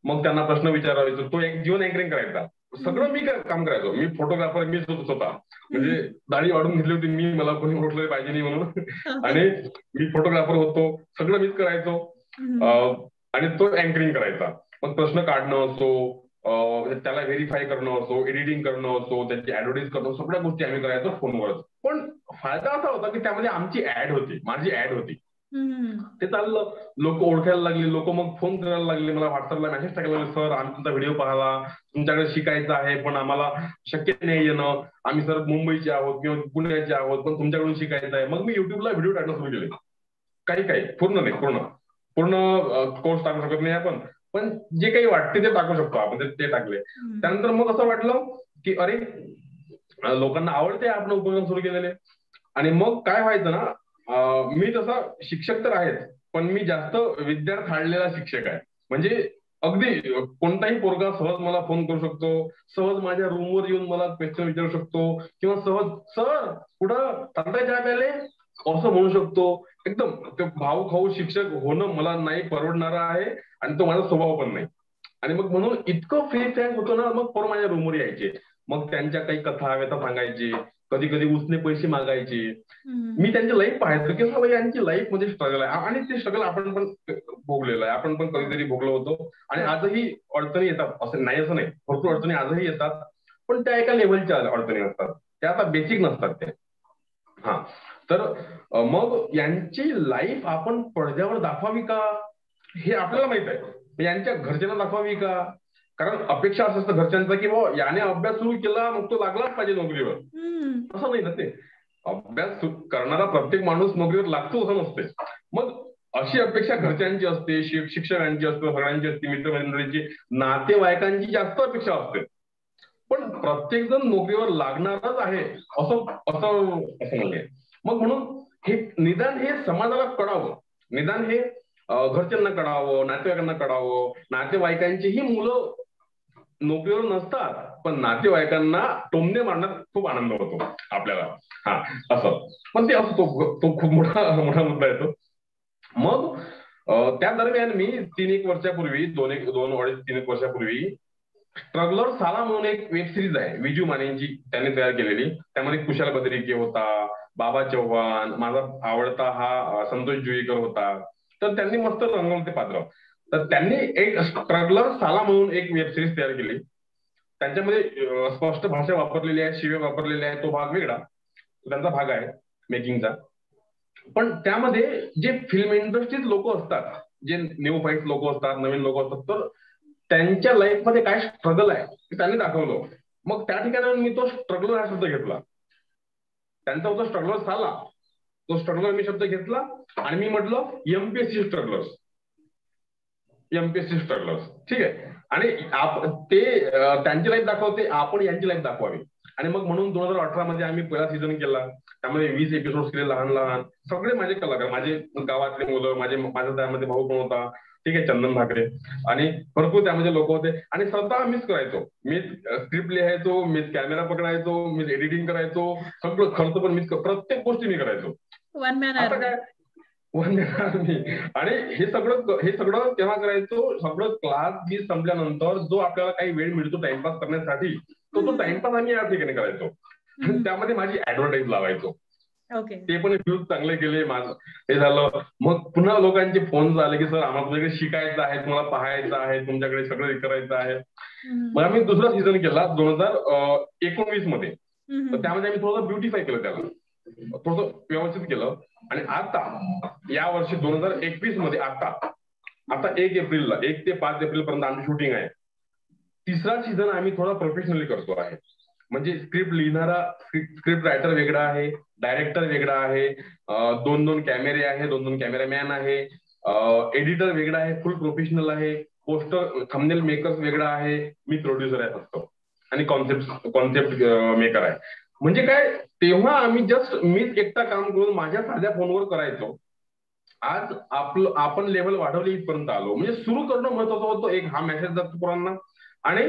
B: मग त्यांना प्रश्न विचारायचो, तो एक जीवन अँकरिंग करायचा, सगळं मी काम करायचो. मी फोटोग्राफर मीच होतो स्वतः, म्हणजे दाढी वाढून घेतली होती मी, मला कोणी ओळखलं पाहिजे नाही म्हणून, आणि मी फोटोग्राफर होतो, सगळं मीच करायचो. आणि तो अँकरिंग करायचा. मग प्रश्न काढणं असो, त्याला व्हेरीफाय करणं असो, एडिटिंग करणं असो, त्याची ऍडव्हर्टाईज करणं, सगळ्या गोष्टी आम्ही करायचो फोनवरच. पण फायदा असा होता की त्यामध्ये आमची ऍड होती, माझी ऍड होती. ते चाललं, लोक ओळखायला लागले, लोक मग फोन करायला लागले, मला व्हॉट्सअपला मेसेज टाकायला लागले, सर आम्ही तुमचा व्हिडिओ पाहिला, तुमच्याकडे शिकायचं आहे पण आम्हाला शक्य नाही येणं, आम्ही सर मुंबईचे आहोत किंवा पुण्याचे आहोत पण तुमच्याकडून शिकायचं आहे. मग मी युट्यूबला व्हिडिओ टाकणं सुरू केले, काही पूर्ण नाही, पूर्ण कोर्स टाकू शकत नाही आपण, पण जे काही वाटते ते टाकू शकतो आपण, ते टाकले. त्यानंतर मग असं वाटलं की अरे लोकांना आवडते आपण उपक्रम सुरू केलेले. आणि मग काय व्हायचं ना, मी तसा शिक्षक तर आहेच, पण मी जास्त विद्यार्थी हाडलेला शिक्षक आहे. म्हणजे अगदी कोणताही पोरगा सहज मला फोन करू शकतो, सहज माझ्या रूमवर येऊन मला क्वेश्चन विचारू शकतो, किंवा सहज सर कुठं चालताय चहा प्यायले असं म्हणू शकतो. एकदम ते भाऊ खाऊ शिक्षक होणं मला नाही परवडणार आहे आणि तो माझा स्वभाव पण नाही. आणि मग म्हणून इतकं फ्री फ्रँक होतो ना, मग पोरं माझ्या रूमवर यायचे, मग त्यांच्या काही कथा व्यथा सांगायचे, कधी कधी उसने पैसे मागायचे. मी त्यांची लाईफ पाहायचो की बाबा यांची लाईफ मध्ये स्ट्रगल आहे, आणि ते स्ट्रगल आपण पण भोगलेलं आहे, आपण पण कधीतरी भोगलो होतो. आणि आजही अडचणी येतात, असं नाही भरपूर अडचणी आजही येतात, पण त्या एका लेव्हलच्या अडचणी असतात, त्या आता बेसिक नसतात त्या. हा, तर मग यांची लाईफ आपण पडद्यावर दाखवावी का हे आपल्याला माहित आहे, यांच्या घरच्यांना दाखवावी का? कारण अपेक्षा असं असतं घरच्यांचा की बाबा याने अभ्यास सुरू केला मग तो लागलाच पाहिजे नोकरीवर. असं नाही ना, ते अभ्यास करणारा प्रत्येक माणूस नोकरीवर लागतो असं नसते. मग अशी अपेक्षा घरच्यांची असते, शिक्षकांची असते, सगळ्यांची असते, मित्रमंडळींची, नातेवाईकांची जास्त अपेक्षा असते. पण प्रत्येक जण नोकरीवर लागणारच आहे असं नाहीये. मग म्हणून हे निदान हे समाजाला कळावं, निदान हे घरच्यांना कळावं, नातेवाईकांना कळावं. नातेवाईकांचीही मुलं नोकरीवर नसतात, पण नातेवाईकांना टोमणे मारण्यात खूप आनंद होतो आपल्याला. हा असं, पण ते असं तो खूप मोठा मुद्दा येतो. मग त्या दरम्यान मी 3-1 वर्षापूर्वी 2-3 वर्षापूर्वी स्ट्रगलर साला म्हणून एक वेब सिरीज आहे विजू मानेंची, त्यांनी तयार केलेली. त्यामध्ये कुशाल बद्रिके होता, बाबा चव्हाण, माझा आवडता हा संतोष जुईकर होता. तर त्यांनी मस्त रंगवलं ते पात्र. तर त्यांनी एक स्ट्रगलर साला म्हणून एक वेब सिरीज तयार केली. त्यांच्यामध्ये स्पष्ट भाषा वापरलेली आहे, शिवे वापरलेले आहे, तो भाग वेगळा, त्यांचा भाग आहे मेकिंगचा. पण त्यामध्ये जे फिल्म इंडस्ट्रीत लोक असतात, जे न्यू फाईट लोक असतात, नवीन लोक असतात, तर त्यांच्या लाईफ मध्ये काय स्ट्रगल आहे ते त्यांनी दाखवलं. मग त्या ठिकाणी मी तो स्ट्रगलर हा शब्द घेतला. त्यांचा होता स्ट्रगलर साला, तो स्ट्रगलर मी शब्द घेतला आणि मी म्हटलं एमपीएससी स्ट्रगलर्स, एमपीएससी स्ट्रगलर्स. ठीक आहे. आणि ते त्यांची लाईफ दाखवते, आपण यांची लाईफ दाखवावी. आणि मग म्हणून 2018 मध्ये आम्ही पहिला सीझन केला. त्यामध्ये 20 एपिसोड केले, लहान लहान सगळे माझे कलाकार, माझे गावातले मुलं, माझा त्यामध्ये भाऊ पण होता, ठीक आहे, चंदन ठाकरे, आणि भरपूर त्यामध्ये लोक होते. आणि स्वतः मीच करायचो, मीच स्क्रिप्ट लिहायचो, मीच कॅमेरा पकडायचो, मीच एडिटिंग करायचो, सगळं खर्च पण मीच, प्रत्येक गोष्टी मी करायचो. आता काय वन मॅन आर्मी. आणि हे सगळं तेव्हा करायचो. सगळं क्लास बी संपल्यानंतर जो आपल्याला काही वेळ मिळतो टाइमपास करण्यासाठी, तो टाइमपास आम्ही या ठिकाणी करायचो. त्यामध्ये माझी ऍडव्हर्टाईज लावायचो. ते पण व्ह्यूज चांगले गेले, माझं हे झालं. मग पुन्हा लोकांचे फोन आले की सर आम्हाला तुमच्याकडे शिकायचं आहे, तुम्हाला पाहायचं आहे, तुमच्याकडे सगळं करायचं आहे. मग आम्ही दुसरा सीझन केला 2019 मध्ये. तर त्यामध्ये आम्ही थोडंसं ब्युटिफाय केलं, त्याला थोडंसं व्यवस्थित केलं. आणि आता या वर्षी 2021 मध्ये आता 1 एप्रिलला 1 ते 5 एप्रिल पर्यंत आमची शूटिंग आहे. तिसरा सीझन आम्ही थोडा प्रोफेशनली करतो आहे. म्हणजे स्क्रिप्ट लिहिणारा स्क्रिप्ट रायटर वेगळा आहे, डायरेक्टर वेगळा आहे, 2-2 कॅमेरे आहे, 2-2 कॅमेरामॅन आहे, एडिटर वेगळा आहे, फुल प्रोफेशनल आहे, पोस्टर थंबनेल मेकर्स वेगळा आहे, मी प्रोड्युसर आहे फक्त, आणि कॉन्सेप्ट मेकर आहे. म्हणजे काय, तेव्हा आम्ही मीच एकटा काम करून माझ्या साध्या फोनवर करायचो. आज आपण लेव्हल वाढवली, इथपर्यंत आलो. म्हणजे सुरू करणं महत्वाचं होतं. एक हा मेसेज जातो पोरांना. आणि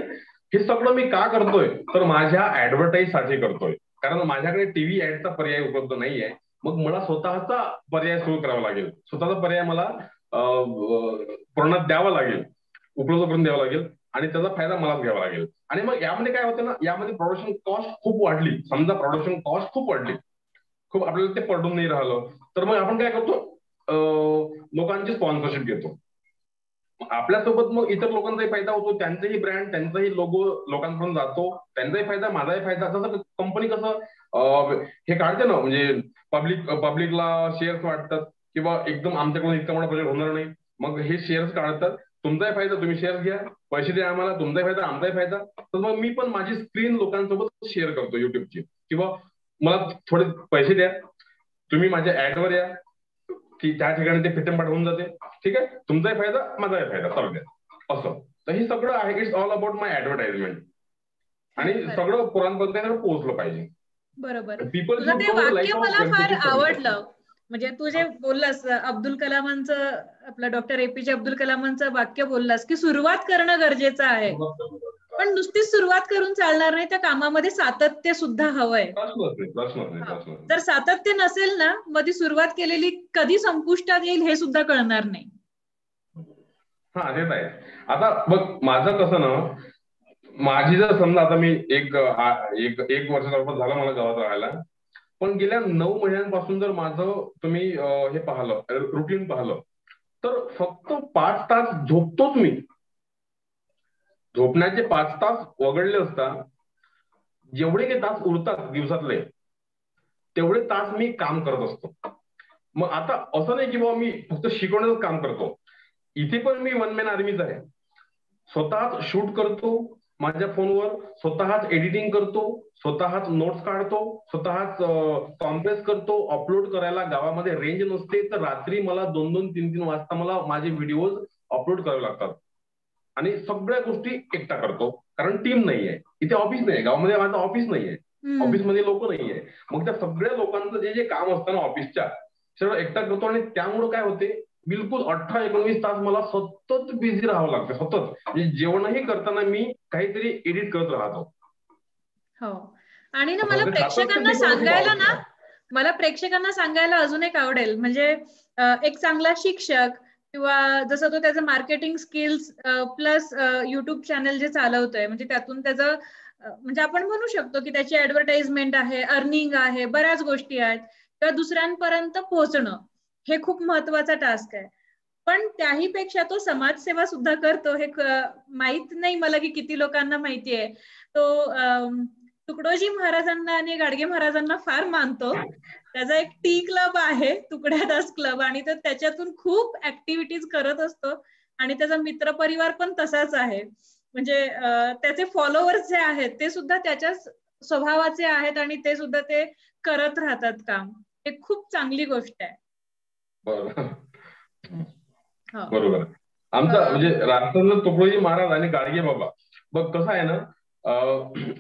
B: हे सगळं मी का करतोय, तर माझ्या ऍडव्हर्टाईज साठी करतोय. कारण माझ्याकडे टीव्ही ऍडचा पर्याय उपलब्ध नाहीये. मग मला स्वतःचा पर्याय सुरू करावा लागेल, स्वतःचा पर्याय मला पूर्ण द्यावा लागेल, उपलब्ध करून द्यावा लागेल, आणि त्याचा फायदा मलाच घ्यावा लागेल. आणि मग यामध्ये काय होतं ना, यामध्ये प्रोडक्शन कॉस्ट खूप वाढली. समजा प्रोडक्शन कॉस्ट खूप वाढली, खूप आपल्याला ते पडून नाही राहिलं, तर मग आपण काय करतो, लोकांची स्पॉन्सरशिप घेतो. आपल्यासोबत मग इतर लोकांचाही फायदा होतो, त्यांचाही ब्रँड, त्यांचाही लोगो लोकांपर्यंत जातो, त्यांचाही फायदा, माझाही फायदा. जसं कंपनी कसं हे काढते ना, म्हणजे पब्लिकला शेअर्स वाटतात, किंवा एकदम आमच्याकडून इतका मोठा प्रोजेक्ट होणार नाही, मग हे शेअर्स काढतात, तुमचाही फायदा, तुम्ही शेअर्स घ्या, पैसे द्या आम्हाला, तुमचाही फायदा, आमचाही फायदा. तर मग मी पण माझी स्क्रीन लोकांसोबत शेअर करतो युट्यूबची, किंवा मला थोडे पैसे द्या, तुम्ही माझ्या ऍडवर या, की त्या ठिकाणी ते फिटमपाट होऊन जाते. ठीक आहे, तुमचाही फायदा, माझाही फायदा, चालू द्या, असं. तर हे सगळं आहे, it's all about my advertisement. आणि सगळं पुराणपर्यंत पोहोचलं पाहिजे.
A: बरोबर. तुझं ते वाक्य मला फार आवडलं. म्हणजे तू जे बोललास अब्दुल कलामांचं, आपलं डॉक्टर एपीजे अब्दुल कलामांचं वाक्य बोललास की सुरुवात करणं गरजेचं आहे, पण नुसतीच सुरुवात करून चालणार नाही, त्या कामामध्ये सातत्य सुद्धा हवंय. जर सातत्य नसेल ना, मग ती सुरुवात केलेली कधी संपुष्टात येईल हे सुद्धा कळणार नाही.
B: हा, तेच आहे. आता बघ, माझं कसं ना, माझी जर समजा आता मी एक वर्ष झालं मला गावात राहायला, पण गेल्या 9 महिन्यांपासून जर माझं तुम्ही हे पाहिलं, रुटीन पाहिलं, तर फक्त 5 तास झोपतोच मी. झोपण्याचे 5 तास वगळले असता, जेवढे काही तास उरतात दिवसातले, तेवढे तास मी काम करत असतो. मग आता असं नाही की बाबा मी फक्त शिकवण्याचं काम करतो, इथे पण मी वन मॅन आर्मीच आहे. स्वतःच शूट करतो माझ्या फोनवर, स्वतःच एडिटिंग करतो, स्वतःच नोट्स काढतो, स्वतःच कॉम्प्रेस करतो. अपलोड करायला गावामध्ये रेंज नसते, तर रात्री मला 2-2, 3-3 वाजता मला माझे व्हिडिओज अपलोड करावे लागतात. आणि सगळ्या गोष्टी एकटा करतो, कारण टीम नाहीये इथे, ऑफिस नाही, गावामध्ये माझं ऑफिस नाहीये, ऑफिसमध्ये लोक नाहीये. मग त्या सगळ्या लोकांचं जे काम असतं ना ऑफिसच्या, सगळं एकटा करतो आणि त्यामुळे काय होते, बिलकुल 18-19 तास मला सतत बिझी राहावं लागतं, सतत. म्हणजे जेवणही करताना मी काहीतरी एडिट करत राहतो.
A: हो. आणि ना मला
B: सातत्य
A: प्रेक्षकांना
B: टिकवणं खूप
A: सांगायला
B: आवश्यक
A: ना,
B: आहे.
A: मला प्रेक्षकांना सांगायला अजून एक आवडेल, म्हणजे एक चांगला शिक्षक किंवा जसं तो त्याचं marketing skills plus YouTube channel जे चालवतोय, म्हणजे त्यातून त्याचं म्हणजे आपण म्हणू शकतो की त्याची ऍडव्हर्टाइजमेंट आहे, अर्निंग आहे, बऱ्याच गोष्टी आहेत, किंवा दुसऱ्यांपर्यंत पोहोचणं, हे खूप महत्वाचा टास्क आहे. पण त्याही पेक्षा तो समाजसेवा सुद्धा करतो. हे माहित नाही मला की किती लोकांना माहिती आहे. तो तुकडोजी महाराजांना आणि गाडगे महाराजांना फार मानतो. त्याचा एक टी क्लब आहे, तुकड्यादास क्लब, आणि तो त्याच्यातून खूप ऍक्टिव्हिटीज करत असतो. आणि त्याचा मित्र परिवार पण तसाच आहे. म्हणजे त्याचे फॉलोअर्स जे आहेत ते सुद्धा त्याच्याच स्वभावाचे आहेत आणि ते सुद्धा ते करत राहतात काम. हे खूप चांगली गोष्ट आहे.
B: बरोबर. आमचा म्हणजे राष्ट्ररत्न तुकडोजी महाराज आणि गाडगे बाबा, बघ कसं आहे ना,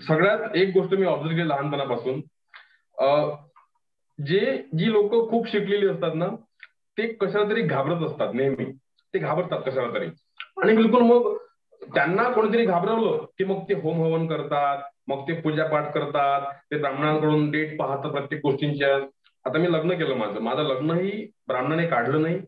B: सगळ्यात एक गोष्ट मी ऑब्झर्व केली लहानपणापासून, जी लोक खूप शिकलेली असतात ना, ते कशाला तरी घाबरत असतात नेहमी. ते घाबरतात कशाला तरी, आणि बिलकुल मग त्यांना कोणीतरी घाबरवलं की मग ते होम हवन करतात, मग ते पूजापाठ करतात, ते ब्राह्मणांकडून डेट पाहतात प्रत्येक गोष्टींच्या. आता मी लग्न केलं, माझं लग्नही ब्राह्मणाने काढलं नाही.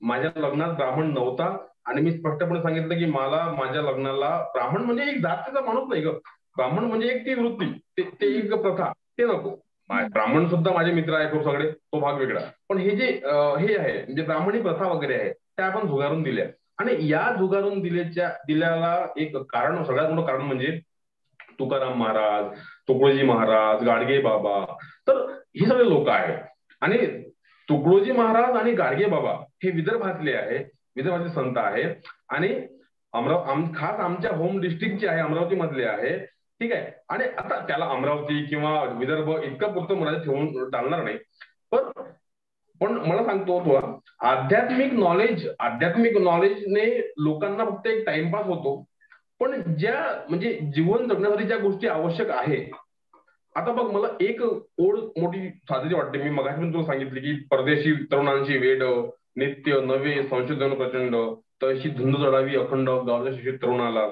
B: माझ्या लग्नात ब्राह्मण नव्हता, आणि मी स्पष्टपणे सांगितलं की मला माझ्या लग्नाला, ब्राह्मण म्हणजे एक जातीचा माणूस नाही ग, ब्राह्मण म्हणजे एक ती वृत्ती, ते एक प्रथा, ते नको. ब्राह्मण सुद्धा माझे मित्र आहे खूप सगळे, तो भाग वेगळा. पण हे जे हे आहे म्हणजे ब्राह्मणी प्रथा वगैरे आहे, त्या आपण झुगारून दिल्या. आणि या झुगारून दिल्याला एक कारण, सगळ्यात मोठं कारण म्हणजे तुकाराम महाराज, तुकडोजी महाराज, गाडगे बाबा, तर ही सगळे लोक आहेत. आणि तुकडोजी महाराज आणि गाडगे बाबा हे विदर्भातले आहे, विदर्भातले संत आहेत, आणि खास आमच्या होम डिस्ट्रिक्टचे आहे, अमरावती मधले आहे. ठीक आहे. आणि आता त्याला अमरावती किंवा विदर्भ इतकं पुरतं मनात ठेवून चालणार नाही. पण मला सांगतो तुला, आध्यात्मिक नॉलेजने लोकांना फक्त एक टाइमपास होतो. पण ज्या म्हणजे जीवन जगण्यासाठी ज्या गोष्टी आवश्यक आहे, आता बघ मला एक ओढ मोठी साधायची वाटते. मी मगाशी पण तुला सांगितले की परदेशी तरुणांची वेड, नित्य नवे संशोधन प्रचंड, तशी धुंद चढावी अखंड गावच्या शिक्षित तरुणाला.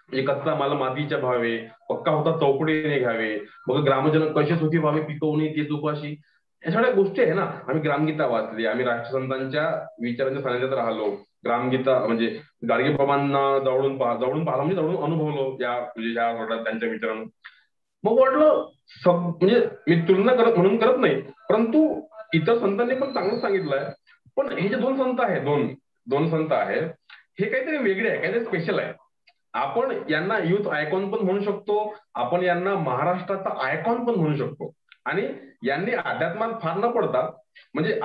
B: म्हणजे कच्चा माल मातीच्या भावे, पक्का होता चौकटीने घ्यावे, मग ग्रामजन कसे सुखी व्हावे पिकवणे ते चुकाशी. या सगळ्या गोष्टी आहे ना. आम्ही ग्रामगीता वाचली, आम्ही राष्ट्रसंतांच्या विचारांच्या सानिध्यात राहिलो. ग्रामगीता म्हणजे गाडगे बाबांना जवळून पाहिलं, म्हणजे जवळून अनुभवलो या त्यांच्या विचारांना. मग वाटलं म्हणजे मी तुलना म्हणून करत नाही, परंतु इतर संतांनी पण चांगलं सांगितलंय. पण हे जे दोन संत आहेत, हे काहीतरी वेगळे आहे, काहीतरी स्पेशल आहे. आपण यांना युथ आयकॉन पण म्हणू शकतो, आपण यांना महाराष्ट्राचा आयकॉन पण म्हणू शकतो. आणि यांनी अध्यात्मात फार न पडता, म्हणजे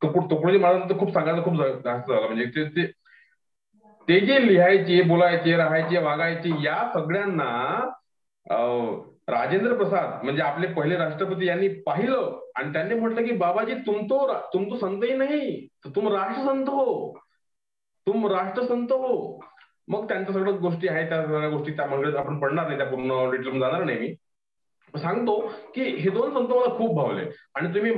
B: तुकडोजी महाराजांचं खूप सांगायचं खूप जास्त झालं. म्हणजे ते जे लिहायचे, बोलायचे, राहायचे, वागायचे, या सगळ्यांना राजेंद्र प्रसाद म्हणजे आपले पहिले राष्ट्रपती यांनी पाहिलं आणि त्यांनी म्हटलं की बाबाजी तुम तो संतही नाही, तुम राष्ट्रसंत हो. मग त्यांच्या सगळ्या गोष्टी आहेत, त्या सगळ्या गोष्टी त्या मंडळीत आपण पडणार नाही, त्या पूर्ण डिटेल जाणार नाही. मी सांगतो की हे दोन संत मला खूप भावले. आणि तुम्ही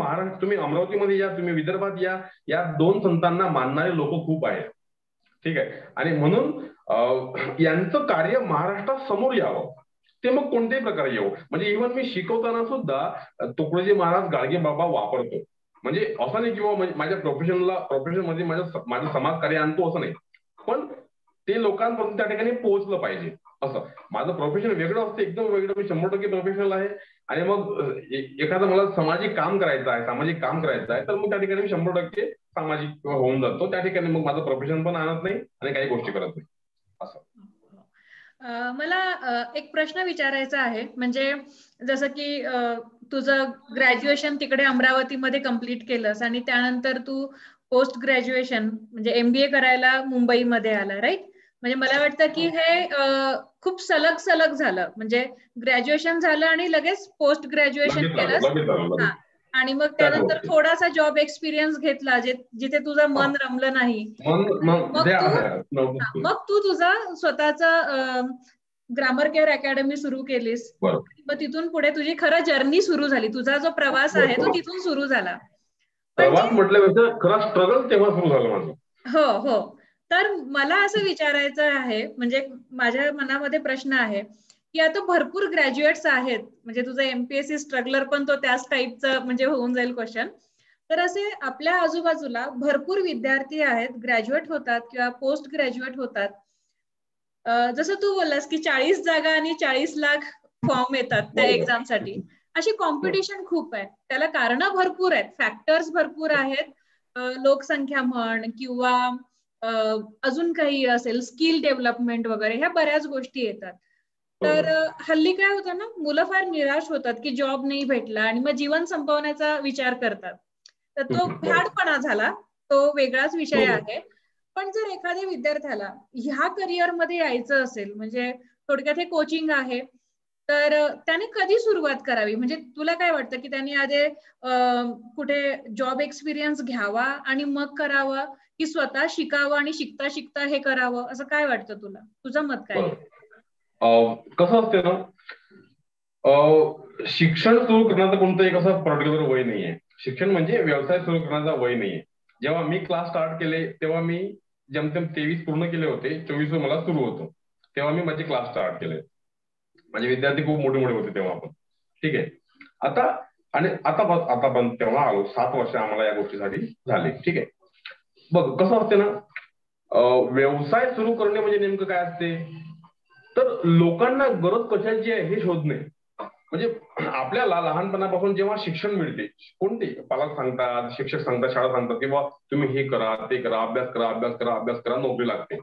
B: अमरावतीमध्ये या, तुम्ही विदर्भात या दोन संतांना मानणारे लोक खूप आहेत. ठीक आहे. आणि म्हणून यांचं कार्य महाराष्ट्रात समोर यावं, ते मग कोणत्याही प्रकारे येऊ. म्हणजे इव्हन मी शिकवताना सुद्धा तुकडोजी महाराज, गाडगे बाबा वापरतो. म्हणजे असं नाही किंवा माझ्या प्रोफेशन मध्ये माझं समाजकार्य आणतो असं नाही, पण ते लोकांपर्यंत त्या ठिकाणी पोहोचलं पाहिजे. असं माझं प्रोफेशन वेगळं असतं, एकदम वेगळं. मी 100% प्रोफेशनल आहे. आणि मग एखादं मला सामाजिक काम करायचं आहे, तर मग त्या ठिकाणी मी 100% सामाजिक होऊन जातो. त्या ठिकाणी मग माझं प्रोफेशन पण आणत नाही आणि काही गोष्टी करत नाही. असं
A: मला एक प्रश्न विचारायचा आहे. म्हणजे जसं की तुझं ग्रॅज्युएशन तिकडे अमरावतीमध्ये कम्प्लीट केलंस आणि त्यानंतर तू पोस्ट ग्रॅज्युएशन म्हणजे MBA करायला मुंबईमध्ये आला, राईट? म्हणजे मला वाटतं की हे खूप सलग झालं. म्हणजे ग्रॅज्युएशन झालं आणि लगेच पोस्ट ग्रॅज्युएशन केलंस. आणि मग त्यानंतर थोडासा जॉब एक्सपिरियन्स घेतला जिथे तुझं मन रमलं नाही. मग तू तुझा स्वतःचा ग्रामर केअर अकॅडमी सुरू केलीस. मग तिथून पुढे तुझी खरं जर्नी सुरू झाली. तुझा जो प्रवास आहे तो तिथून सुरू झाला.
B: प्रवास म्हटल्यापेक्षा खरा स्ट्रगल तेव्हा सुरू झालं माझं.
A: हो हो. तर मला असं विचारायचं आहे, म्हणजे माझ्या मनामध्ये प्रश्न आहे की आता भरपूर ग्रॅज्युएट्स आहेत, म्हणजे तुझं एमपीएससी स्ट्रगलर पण तो त्याच टाईपचं म्हणजे होऊन जाईल क्वेश्चन. तर असे आपल्या आजूबाजूला भरपूर विद्यार्थी आहेत, ग्रॅज्युएट होतात किंवा पोस्ट ग्रॅज्युएट होतात. जसं तू बोललास की 40 जागा आणि 40 लाख फॉर्म येतात त्या एक्झामसाठी. अशी कॉम्पिटिशन खूप आहे. त्याला कारणं भरपूर आहेत, फॅक्टर्स भरपूर आहेत. लोकसंख्या म्हण किंवा अजून काही असेल, स्किल डेव्हलपमेंट वगैरे, ह्या बऱ्याच गोष्टी येतात. तर हल्ली काय होतं ना, मुलं फार निराश होतात की जॉब नाही भेटला आणि मग जीवन संपवण्याचा विचार करतात. तर तो भ्याडपणा झाला, तो वेगळाच विषय आहे. पण जर एखाद्या विद्यार्थ्याला ह्या करिअर मध्ये यायचं असेल, म्हणजे थोडक्यात हे कोचिंग आहे, तर त्याने कधी सुरुवात करावी? म्हणजे तुला काय वाटतं की त्यांनी आधी कुठे जॉब एक्सपिरियन्स घ्यावा आणि मग करावं, की स्वतः शिकावं आणि शिकता शिकता हे करावं? असं काय वाटतं तुला? तुझं मत काय?
B: कसं असते ना, शिक्षण सुरू करण्याचा कोणतं एक असं पर्टिक्युलर वय नाहीये. शिक्षण म्हणजे व्यवसाय सुरू करण्याचा वय नाहीये. जेव्हा मी क्लास स्टार्ट केले तेव्हा मी जमतेम 23 पूर्ण केले होते, 24 मला सुरू होतं, तेव्हा मी माझे क्लास स्टार्ट केले. माझे विद्यार्थी खूप मोठे मोठे होते तेव्हा पण. ठीक आहे. आता पण तेव्हा आलो, 7 वर्ष आम्हाला या गोष्टीसाठी झाले. ठीक आहे. बघ कसं असते ना, व्यवसाय सुरू करणे म्हणजे नेमकं काय असते, तर लोकांना गरज कशाची आहे हे शोधणे. म्हणजे आपल्याला लहानपणापासून जेव्हा शिक्षण मिळते, कोणते पालक सांगतात, शिक्षक सांगतात, शाळा सांगतात किंवा तुम्ही हे करा, ते करा, अभ्यास करा, अभ्यास करा, अभ्यास करा, नोकरी लागते.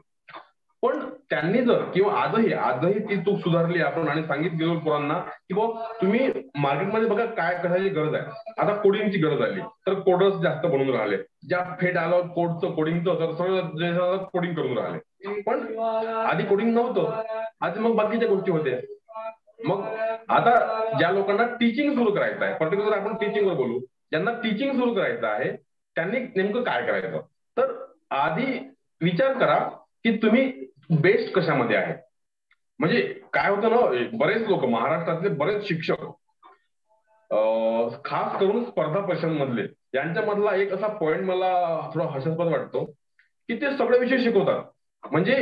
B: पण त्यांनी जर किंवा आजही ती चूक सुधारली आपण आणि सांगितलं गेलो पोरांना की बाबा तुम्ही मार्केटमध्ये बघा काय कशाची गरज आहे. आता कोडिंगची गरज आली तर कोडर्स जास्त बनून राहिले, ज्या फेट आलं कोडचं कोडिंगचं तर सगळं कोडिंग करून राहिले. पण आधी कोडिंग नव्हतं, आधी मग बाकीच्या गोष्टी होत्या. मग आता ज्या लोकांना टीचिंग सुरू करायचं आहे, पर्टिक्युलर आपण टीचिंगवर बोलू, ज्यांना टीचिंग सुरू करायचं आहे त्यांनी नेमकं काय करायचं, तर आधी विचार करा की तुम्ही बेस्ट कशामध्ये आहे. म्हणजे काय होतं ना, बरेच लोक महाराष्ट्रातले बरेच शिक्षक खास करून स्पर्धा परीक्षांमधले, यांच्यामधला एक असा पॉइंट मला थोडा हास्यास्पद वाटतो की ते सगळे विषय शिकवतात. म्हणजे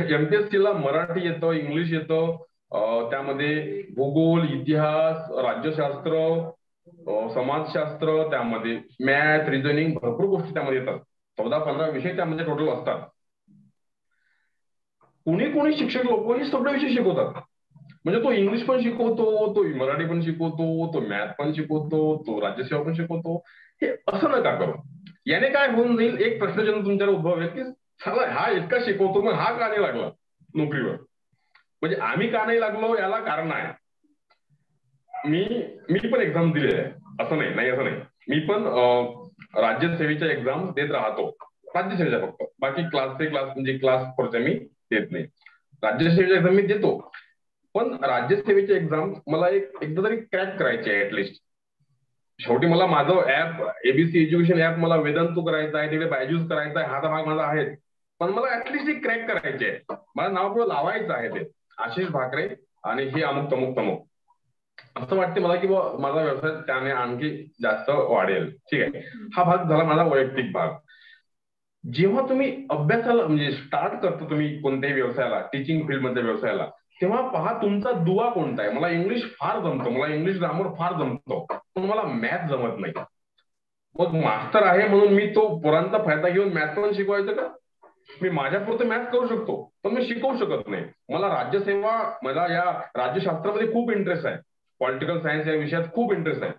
B: एमपीएससीला मराठी येतं, इंग्लिश येतं, त्यामध्ये भूगोल, इतिहास, राज्यशास्त्र, समाजशास्त्र, त्यामध्ये मॅथ, रिझनिंग, भरपूर गोष्टी त्यामध्ये येतात. 14-15 विषय त्यामध्ये टोटल असतात. कोणी शिक्षक लोक हे सगळे विषय शिकवतात. म्हणजे तो इंग्लिश पण शिकवतो, तो मराठी पण शिकवतो, तो मॅथ पण शिकवतो, तो राज्यसेवा पण शिकवतो. हे असं नका करू. याने काय होऊन जाईल, एक प्रश्नचिन्ह तुमच्यावर उद्भवेल की चला हा इतका शिकवतो मग हा का नाही लागला नोकरीवर. म्हणजे आम्ही का नाही लागलो याला कारण आहे. मी पण एक्झाम दिले आहे, असं नाही असं नाही. मी पण राज्यसेवेच्या एक्झाम देत राहतो, राज्यसेवेच्या फक्त, बाकी क्लास फोरच्या मी देत नाही. राज्यसेवेच्या एक्झाम मी देतो, पण राज्यसेवेची एक्झाम मला एकदा तरी क्रॅक करायची आहे ऍटलिस्ट. शेवटी मला माझं ऍप एबीसी एज्युकेशन ऍप मला वेदांतू करायचं आहे, तिकडे बायजूस करायचा आहे, हा भाग माझा आहे. पण मला ऍटलिस्ट एक क्रॅक करायचे आहे, मला नाव पुढे लावायचं आहे ते आशिष भाकरे आणि हे अमुक तमुक. असं वाटते मला की माझा व्यवसाय त्याने आणखी जास्त वाढेल. ठीक आहे. हा भाग झाला माझा वैयक्तिक भाग. जेव्हा तुम्ही अभ्यासाला म्हणजे स्टार्ट करता तुम्ही कोणत्याही व्यवसायाला, टीचिंग फील्ड मधल्या व्यवसायाला, तेव्हा पहा तुमचा दुवा कोणता आहे. मला इंग्लिश फार जमतं, मला इंग्लिश ग्रामर फार जमतो, पण मला मॅथ जमत नाही. मग मास्टर आहे म्हणून मी तो पोरांचा फायदा घेऊन मॅथ पण शिकवायचं का? मी माझ्यापुरतं मॅथ करू शकतो, पण मी शिकवू शकत नाही. मला मला या राज्यशास्त्रामध्ये खूप इंटरेस्ट आहे, पॉलिटिकल सायन्स या विषयात खूप इंटरेस्ट आहे.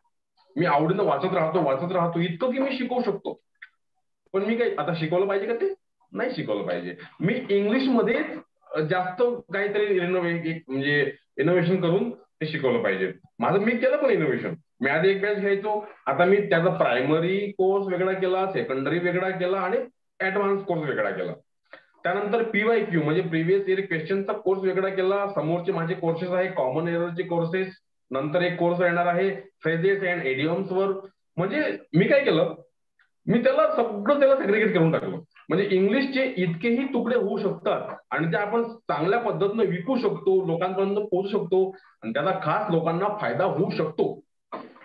B: मी आवडीनं वाचत राहतो इतकं की मी शिकवू शकतो. पण मी काही आता शिकवलं पाहिजे का? ते नाही शिकवलं पाहिजे. मी इंग्लिशमध्येच जास्त काहीतरी म्हणजे इनोव्हेशन करून ते शिकवलं पाहिजे. मी केलं पण इनोव्हेशन. मी आधी एक बॅच घ्यायचो, आता मी त्याचा प्रायमरी कोर्स वेगळा केला, सेकंडरी वेगळा केला आणि ऍडव्हान्स कोर्स वेगळा केला. त्यानंतर PYQ म्हणजे प्रिव्हियस इयर क्वेश्चनचा कोर्स वेगळा केला. समोरचे माझे कोर्सेस आहे कॉमन एररचे कोर्सेस. नंतर एक कोर्स येणार आहे फ्रेजेस अँड एडियम्स वर. म्हणजे मी काय केलं, मी त्याला सेग्रिगेट करून टाकलं. म्हणजे इंग्लिशचे इतकेही तुकडे होऊ शकतात आणि ते आपण चांगल्या पद्धतीनं विकू शकतो, लोकांपर्यंत पोहोचू शकतो आणि त्याचा खास लोकांना फायदा होऊ शकतो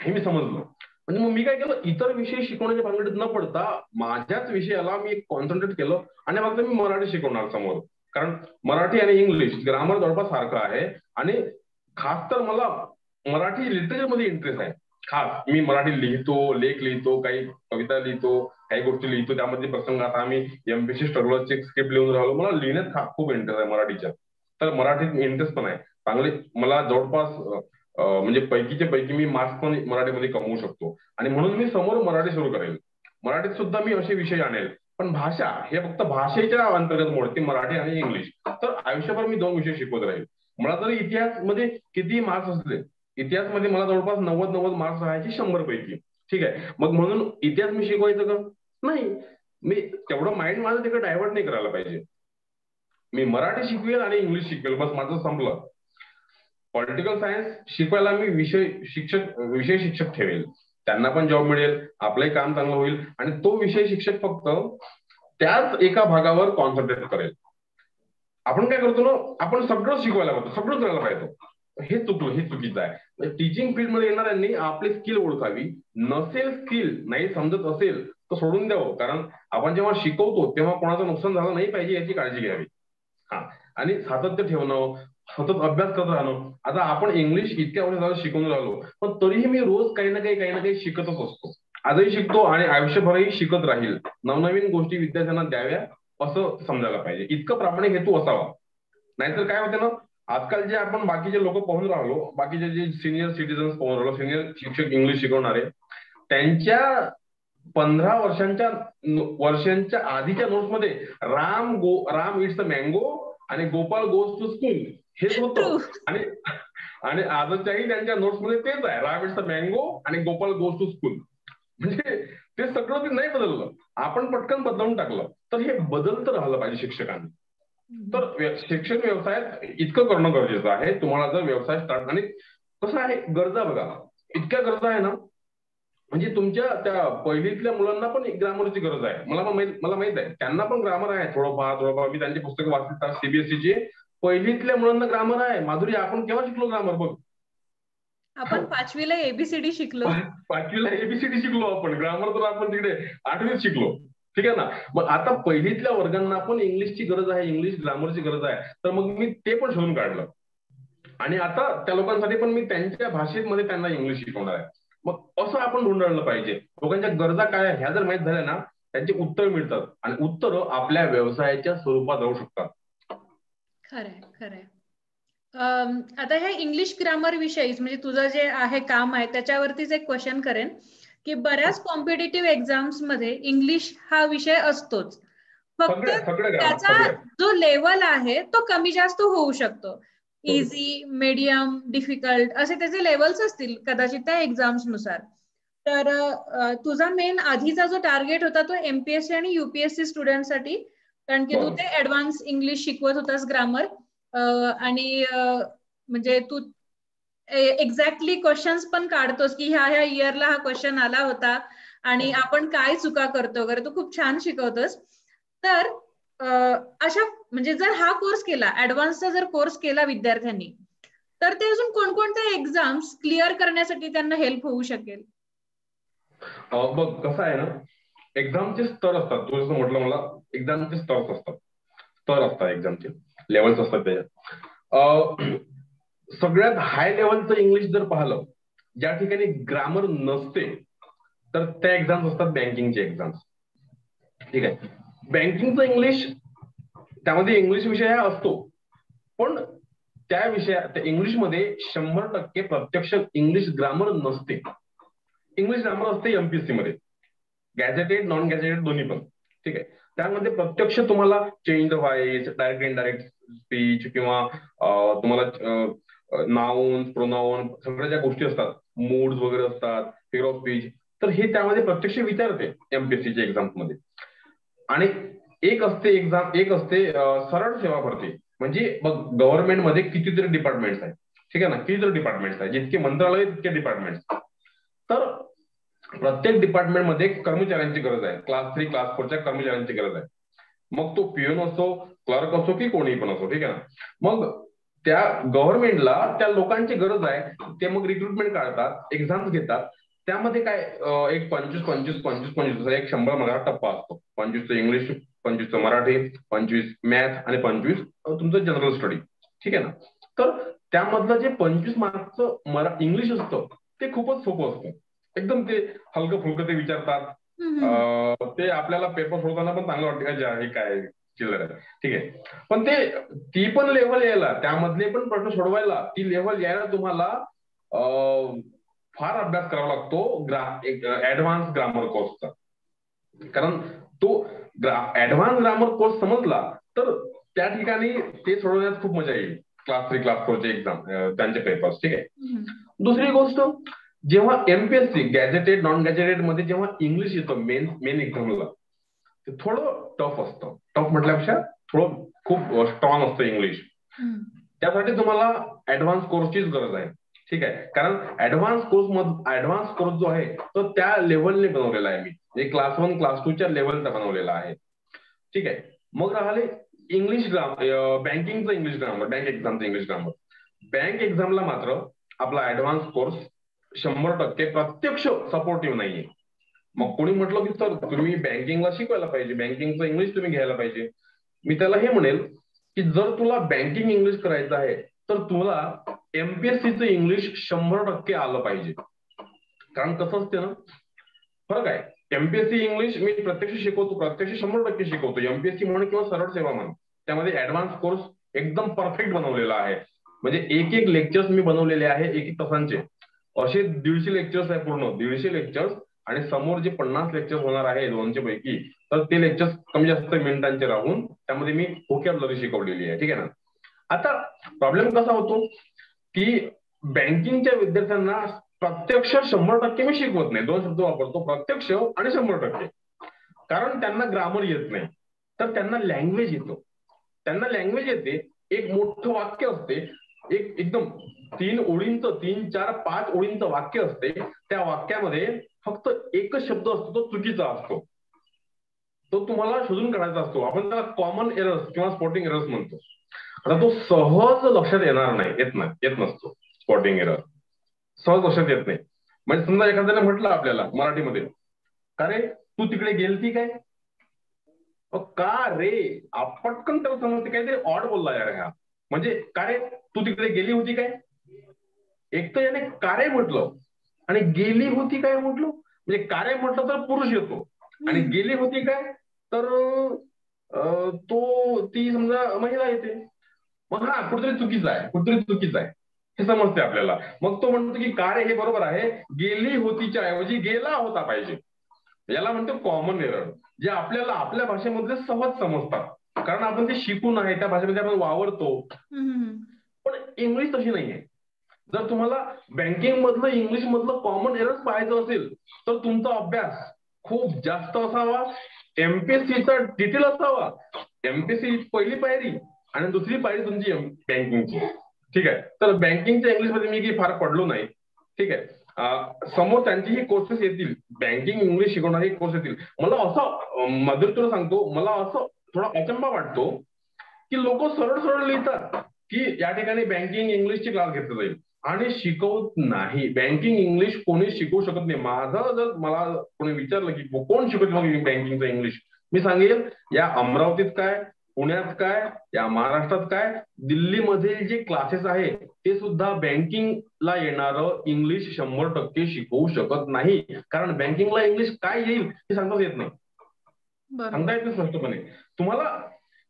B: हे मी समजलो. म्हणजे मग मी काय केलं, इतर विषय शिकवण्याच्या भानगडीत न पडता माझ्याच विषयाला मी कॉन्सन्ट्रेट केलं आणि फक्त मी मराठी शिकवणार समोर. कारण मराठी आणि इंग्लिश ग्रामर जवळपास सारखं आहे आणि खास तर मला मराठी लिटरेचरमध्ये इंटरेस्ट आहे. खास मी मराठी लिहितो, लेख लिहितो, काही कविता लिहितो, काही गोष्टी लिहितो, त्यामध्ये प्रसंग आता आम्ही एमपीएससी स्ट्रगलरचे स्क्रिप्ट लिहून राहिलो. मला लिहिण्यात खूप इंटरेस्ट आहे मराठीच्या. तर मराठीत इंटरेस्ट पण आहे चांगले. मला जवळपास म्हणजे पैकीचे पैकी मी मार्क्स पण मराठीमध्ये कमवू शकतो आणि म्हणून मी समोर मराठी सुरू करेल. मराठीत सुद्धा मी असे विषय आणेल. पण भाषा हे फक्त भाषेच्या अंतर्गत मोडते, मराठी आणि इंग्लिश. तर आयुष्यभर मी 2 विषय शिकवत राहील. मला जरी इतिहासमध्ये किती मार्क्स असले, इतिहासमध्ये मला जवळपास 90 मार्क्स राहायचे 100 पैकी, ठीक आहे. मग म्हणून इतिहास मी शिकवायचं का नाही, मी तेवढं माइंड माझं तिकडे डायव्हर्ट नाही करायला पाहिजे. मी मराठी शिकवेल आणि इंग्लिश शिकवेल, बस माझं संपलं. पॉलिटिकल सायन्स शिकवायला मी विषय शिक्षक ठेवेल, त्यांना पण जॉब मिळेल, आपलंही काम चांगलं होईल आणि तो विषय शिक्षक फक्त त्याच एका भागावर कॉन्सन्ट्रेट करेल. आपण काय करतो ना, आपण सगळं शिकवायला पाहतो, सगळं करायला पाहिजे. हे चुकीचं आहे. टीचिंग फील्डमध्ये येणाऱ्यांनी आपली स्किल ओळखावी. नसेल स्किल, नाही समजत असेल तर सोडून द्यावं. कारण आपण जेव्हा शिकवतो तेव्हा कोणाचं नुकसान झालं नाही पाहिजे याची काळजी घ्यावी. हा, आणि सातत्य ठेवणं, सतत अभ्यास करत राहणं. आता आपण इंग्लिश इतक्या वर्ष शिकून राहिलो, पण तरीही मी रोज काही ना काही शिकतच असतो. आजही शिकतो आणि आयुष्यभरही शिकत राहील. नवनवीन गोष्टी विद्यार्थ्यांना द्याव्या असं समजायला पाहिजे. इतकं प्रामाणिक हेतू असावा. नाहीतर काय होते ना, आजकाल जे आपण बाकीचे लोक पाहून राहिलो, बाकीचे जे सिनियर सिटीजन्स पाहून राहिलो, सिनियर शिक्षक इंग्लिश शिकवणारे, त्यांच्या 15 वर्षांच्या आधीच्या नोट्समध्ये राम इट्स अ मँगो आणि गोपाल गोज टू स्कूल हेच होतं. आणि आजच्याही त्यांच्या नोट्समध्ये तेच आहे, राम इट्स अ मँगो आणि गोपाल गोज टू स्कूल. म्हणजे ते सगळं ते नाही बदललं, आपण पटकन बदलून टाकलं. तर हे बदलतं राहिलं पाहिजे शिक्षकांनी. तर शिक्षण व्यवसायात इतकं करणं गरजेचं आहे. तुम्हाला जर व्यवसाय स्टार्ट, आणि कसं आहे, गरजा बघा, इतक्या गरजा आहे ना, म्हणजे तुमच्या त्या पहिलीतल्या मुलांना पण ग्रामरची गरज आहे. मला माहित आहे, त्यांना पण ग्रामर आहे थोडंफार. मी त्यांची पुस्तकं वाचतात सीबीएसईची. पहिलीतल्या मुलांना ग्रामर आहे. माधुरी, आपण केव्हा शिकलो ग्रामर बघ?
A: आपण 5वीला एबीसीडी शिकलो.
B: 5वीला एबीसीडी शिकलो आपण. ग्रामर तर आपण तिकडे 8वीत शिकलो, ठीक आहे ना. मग आता पहिलीतल्या वर्गांना पण इंग्लिशची गरज आहे, इंग्लिश ग्रामरची गरज आहे. तर मग मी ते पण शोधून काढलं आणि आता त्या लोकांसाठी पण मी त्यांच्या भाषेमध्ये त्यांना इंग्लिश शिकवणार आहे. मग असं आपण ढूंढलं पाहिजे. लोकांच्या गरजा काय आहे ह्या जर माहित झाल्या ना, त्यांची उत्तर मिळतात आणि उत्तरं आपल्या व्यवसायाच्या स्वरूपात राहू शकतात.
A: खरंय. आता ह्या इंग्लिश ग्रामर विषयी, म्हणजे तुझं जे आहे काम आहे त्याच्यावरतीच एक क्वेश्चन करेन की बऱ्याच कॉम्पिटेटिव्ह एक्झाम्स मध्ये इंग्लिश हा विषय असतोच, फक्त त्याचा जो लेवल आहे तो कमी जास्त होऊ शकतो. इझी, मीडियम, डिफिकल्ट असे त्याचे लेवल्स असतील कदाचित त्या एक्झाम्स नुसार. तर तुझा मेन आधीचा जो टार्गेट होता तो एमपीएससी आणि युपीएससी स्टुडंटसाठी, कारण की तू ते ऍडव्हान्स इंग्लिश शिकवत होतास ग्रामर, आणि म्हणजे तू एक्झॅक्टली क्वेश्चन्स पण काढतोस की ह्या इयरला हा क्वेश्चन आला होता आणि आपण काय चुका करतो वगैरे, तू खूप छान शिकवतोस. तर अशा म्हणजे जर हा कोर्स केला, ऍडव्हान्सचा जर कोर्स केला विद्यार्थ्यांनी, तर ते अजून कोणकोणत्या एक्झाम्स क्लिअर करण्यासाठी त्यांना हेल्प होऊ शकेल?
B: बघ, कसं आहे ना, एक्झामचे स्तर असतात. तू जसं म्हटलं मला, एक्झामचे स्तर असतात एक्झामचे लेवल्स असतात त्याच्यात. सगळ्यात हाय लेवलचं इंग्लिश जर पाहिलं, ज्या ठिकाणी ग्रामर नसते, तर त्या एक्झाम्स असतात बँकिंगचे एक्झाम्स, ठीक आहे. बँकिंगचं इंग्लिश, त्यामध्ये इंग्लिश विषय हा असतो, पण त्या इंग्लिशमध्ये 100% प्रत्यक्ष इंग्लिश ग्रामर नसते. इंग्लिश ग्रामर असते एमपीएससी मध्ये, गॅझेटेड, नॉन गॅझेटेड दोन्ही पण, ठीक आहे. त्यामध्ये प्रत्यक्ष तुम्हाला change the voice, direct indirect speech, किंवा तुम्हाला नाउन, प्रोनाउन, सगळ्या ज्या गोष्टी असतात, मूड्स वगैरे असतात, फिगर ऑफ स्पीच, तर हे त्यामध्ये प्रत्यक्ष विचारते एमपीएससीच्या एक्झाम्स मध्ये. आणि एक असते सरळ सेवा भरती. म्हणजे बघ, गव्हर्नमेंटमध्ये कितीतरी डिपार्टमेंट्स आहेत, ठीक आहे ना, कितीतरी डिपार्टमेंट्स आहेत, जितके मंत्रालय तितके डिपार्टमेंट्स. तर प्रत्येक डिपार्टमेंटमध्ये कर्मचाऱ्यांची गरज आहे, क्लास 3, क्लास 4च्या कर्मचाऱ्यांची गरज आहे. मग तो पीएन असो, क्लर्क असो, की कोणीही पण असो, ठीक आहे ना. मग त्या गव्हर्नमेंटला त्या लोकांची गरज आहे, ते मग रिक्रुटमेंट काढतात, एक्झाम्स घेतात, त्यामध्ये काय एक 25 एक 100 मार्काचा टप्पा असतो. 25 इंग्लिश, 25 मराठी, 25 मॅथ आणि 25 तुमचं जनरल स्टडी. ठीक आहे ना. तर त्यामधलं जे 25 मार्कचं इंग्लिश असतं ते खूपच सोपं असतं. एकदम ते हलकं फुलकं ते विचारतात. ते आपल्याला पेपर सोडताना पण चांगलं वाटतं का हे काय चिल्लर आहे. ठीक आहे. पण ती पण लेव्हल यायला, त्यामधले पण प्रश्न सोडवायला, ती लेव्हल यायला तुम्हाला फार अभ्यास करावा लागतो ऍडव्हान्स ग्रामर कोर्सचा. कारण तो ऍडव्हान्स ग्रामर कोर्स समजला तर त्या ठिकाणी ते सोडवण्यात खूप मजा येईल. क्लास 3 क्लास 4 चे एक्झाम त्यांचे पेपर्स. ठीक आहे. दुसरी गोष्ट, जेव्हा एमपीएससी गॅजेटेड नॉन गॅजेटेड मध्ये जेव्हा इंग्लिश येतं मेन एक्झामला, ते थोडं टफ असतं. टफ म्हटल्यापेक्षा थोडं खूप स्ट्रॉंग असतं इंग्लिश. त्यासाठी तुम्हाला ऍडव्हान्स कोर्सचीच गरज आहे. ठीक आहे. कारण ऍडव्हान्स कोर्स जो आहे तो त्या लेव्हलने बनवलेला आहे मी, जे क्लास 1 क्लास 2 च्या लेव्हलचा बनवलेला आहे. ठीक आहे. मग राहिले English बँकिंगचं English grammar, bank एक्झामचं English grammar. Bank एक्झामला मात्र आपला ऍडव्हान्स कोर्स 100% प्रत्यक्ष सपोर्टिव्ह नाहीये. मग कोणी म्हटलं की सर तुम्ही बँकिंगला शिकवायला पाहिजे, बँकिंगचं इंग्लिश तुम्ही घ्यायला पाहिजे, मी त्याला हे म्हणेल की जर तुला बँकिंग इंग्लिश करायचं आहे तर तुला एमपीएससीचं इंग्लिश 100% आलं पाहिजे. कारण कसं असते ना, फरक आहे. एमपीएससी इंग्लिश मी प्रत्यक्ष शिकवतो, प्रत्यक्ष 100% शिकवतो. एमपीएससी म्हणून किंवा सरळ सेवा म्हणून त्यामध्ये ऍडव्हान्स कोर्स एकदम परफेक्ट बनवलेला आहे. म्हणजे एक लेक्चर्स मी बनवलेले आहे 1 तासांचे. असे 150 लेक्चर्स आहे, पूर्ण 150 लेक्चर्स. आणि समोर जे 50 लेक्चर्स होणार आहे 200 पैकी, तर ते लेक्चर्स कमी जास्त मिनिटांचे राहून त्यामध्ये मी व्होकॅब्युलरी शिकवलेली आहे. ठीक आहे ना. आता प्रॉब्लेम कसा होतो की बँकिंगच्या विद्यार्थ्यांना प्रत्यक्ष 100% मी शिकवत नाही. 2 शब्द वापरतो, प्रत्यक्ष आणि 100%. कारण त्यांना ग्रामर येत नाही, तर त्यांना लँग्वेज येतो. त्यांना लँग्वेज येते, एक मोठं वाक्य असते, एकदम 3 ओळींचं, 3, 4, 5 ओळींचं वाक्य असते. त्या वाक्यामध्ये फक्त एकच शब्द असतो, तो चुकीचा असतो, तो तुम्हाला शोधून काढायचा असतो. आपण त्याला कॉमन एरर्स किंवा स्पॉटिंग एरर्स म्हणतो. आता तो सहज लक्षात येणार नाही, येत नसतो. स्पॉटिंग एरर सहज लक्षात येत नाही. म्हणजे समजा एखाद्याने म्हटलं आपल्याला मराठीमध्ये, का रे तू तिकडे गेलती काय, का रे, पटकन त्याला समजते काहीतरी ऑड बोलला यार ह्या. म्हणजे का रे तू तिकडे गेली होती काय. एक तर याने का रे म्हटलं आणि गेली होती काय म्हटलं. म्हणजे का रे म्हटलं तर पुरुष येतो आणि गेली होती काय तर ती समजा महिला येते. मग हा कुठेतरी चुकीचं आहे हे समजते आपल्याला. मग तो म्हणतो की का रे हे बरोबर आहे, गेली होतीच्या ऐवजी गेला होता पाहिजे. याला म्हणतो कॉमन एरर, जे आपल्याला आपल्या भाषेमध्ये सहज समजतात, कारण आपण ते शिकून आहे, त्या भाषेमध्ये आपण वावरतो. पण इंग्लिश तशी नाहीये. जर तुम्हाला बँकिंग मधलं इंग्लिश मधलं कॉमन एरर्स पाहायचं असेल तर तुमचा अभ्यास खूप जास्त असावा, एमपीएससीचा डिटेल असावा. एमपीएससी पहिली पायरी आणि दुसरी पायरी तुमची बँकिंगची. ठीक आहे. तर बँकिंगच्या इंग्लिशमध्ये मी फार पडलो नाही. ठीक आहे. समोर त्यांचेही कोर्सेस येतील, बँकिंग इंग्लिश शिकवणारे कोर्स येतील. मला असं मधुर तुला सांगतो, मला असं थोडा अचंबा वाटतो की लोक सरळ लिहितात की या ठिकाणी बँकिंग इंग्लिशची क्लास घेतली जाईल आणि शिकवत नाही. बँकिंग इंग्लिश कोणी शिकवू शकत नाही. माझं जर मला कोणी विचारलं की कोण शिकवत बँकिंगचं इंग्लिश, मी सांगेल या अमरावतीत काय, पुण्यात काय, या महाराष्ट्रात काय, दिल्लीमध्ये जे क्लासेस आहे ते सुद्धा बँकिंगला येणारं इंग्लिश 100% शिकवू शकत नाही. कारण बँकिंगला इंग्लिश काय येईल हे सांगताच येत नाही, सांगता येत नाही स्पष्टपणे. तुम्हाला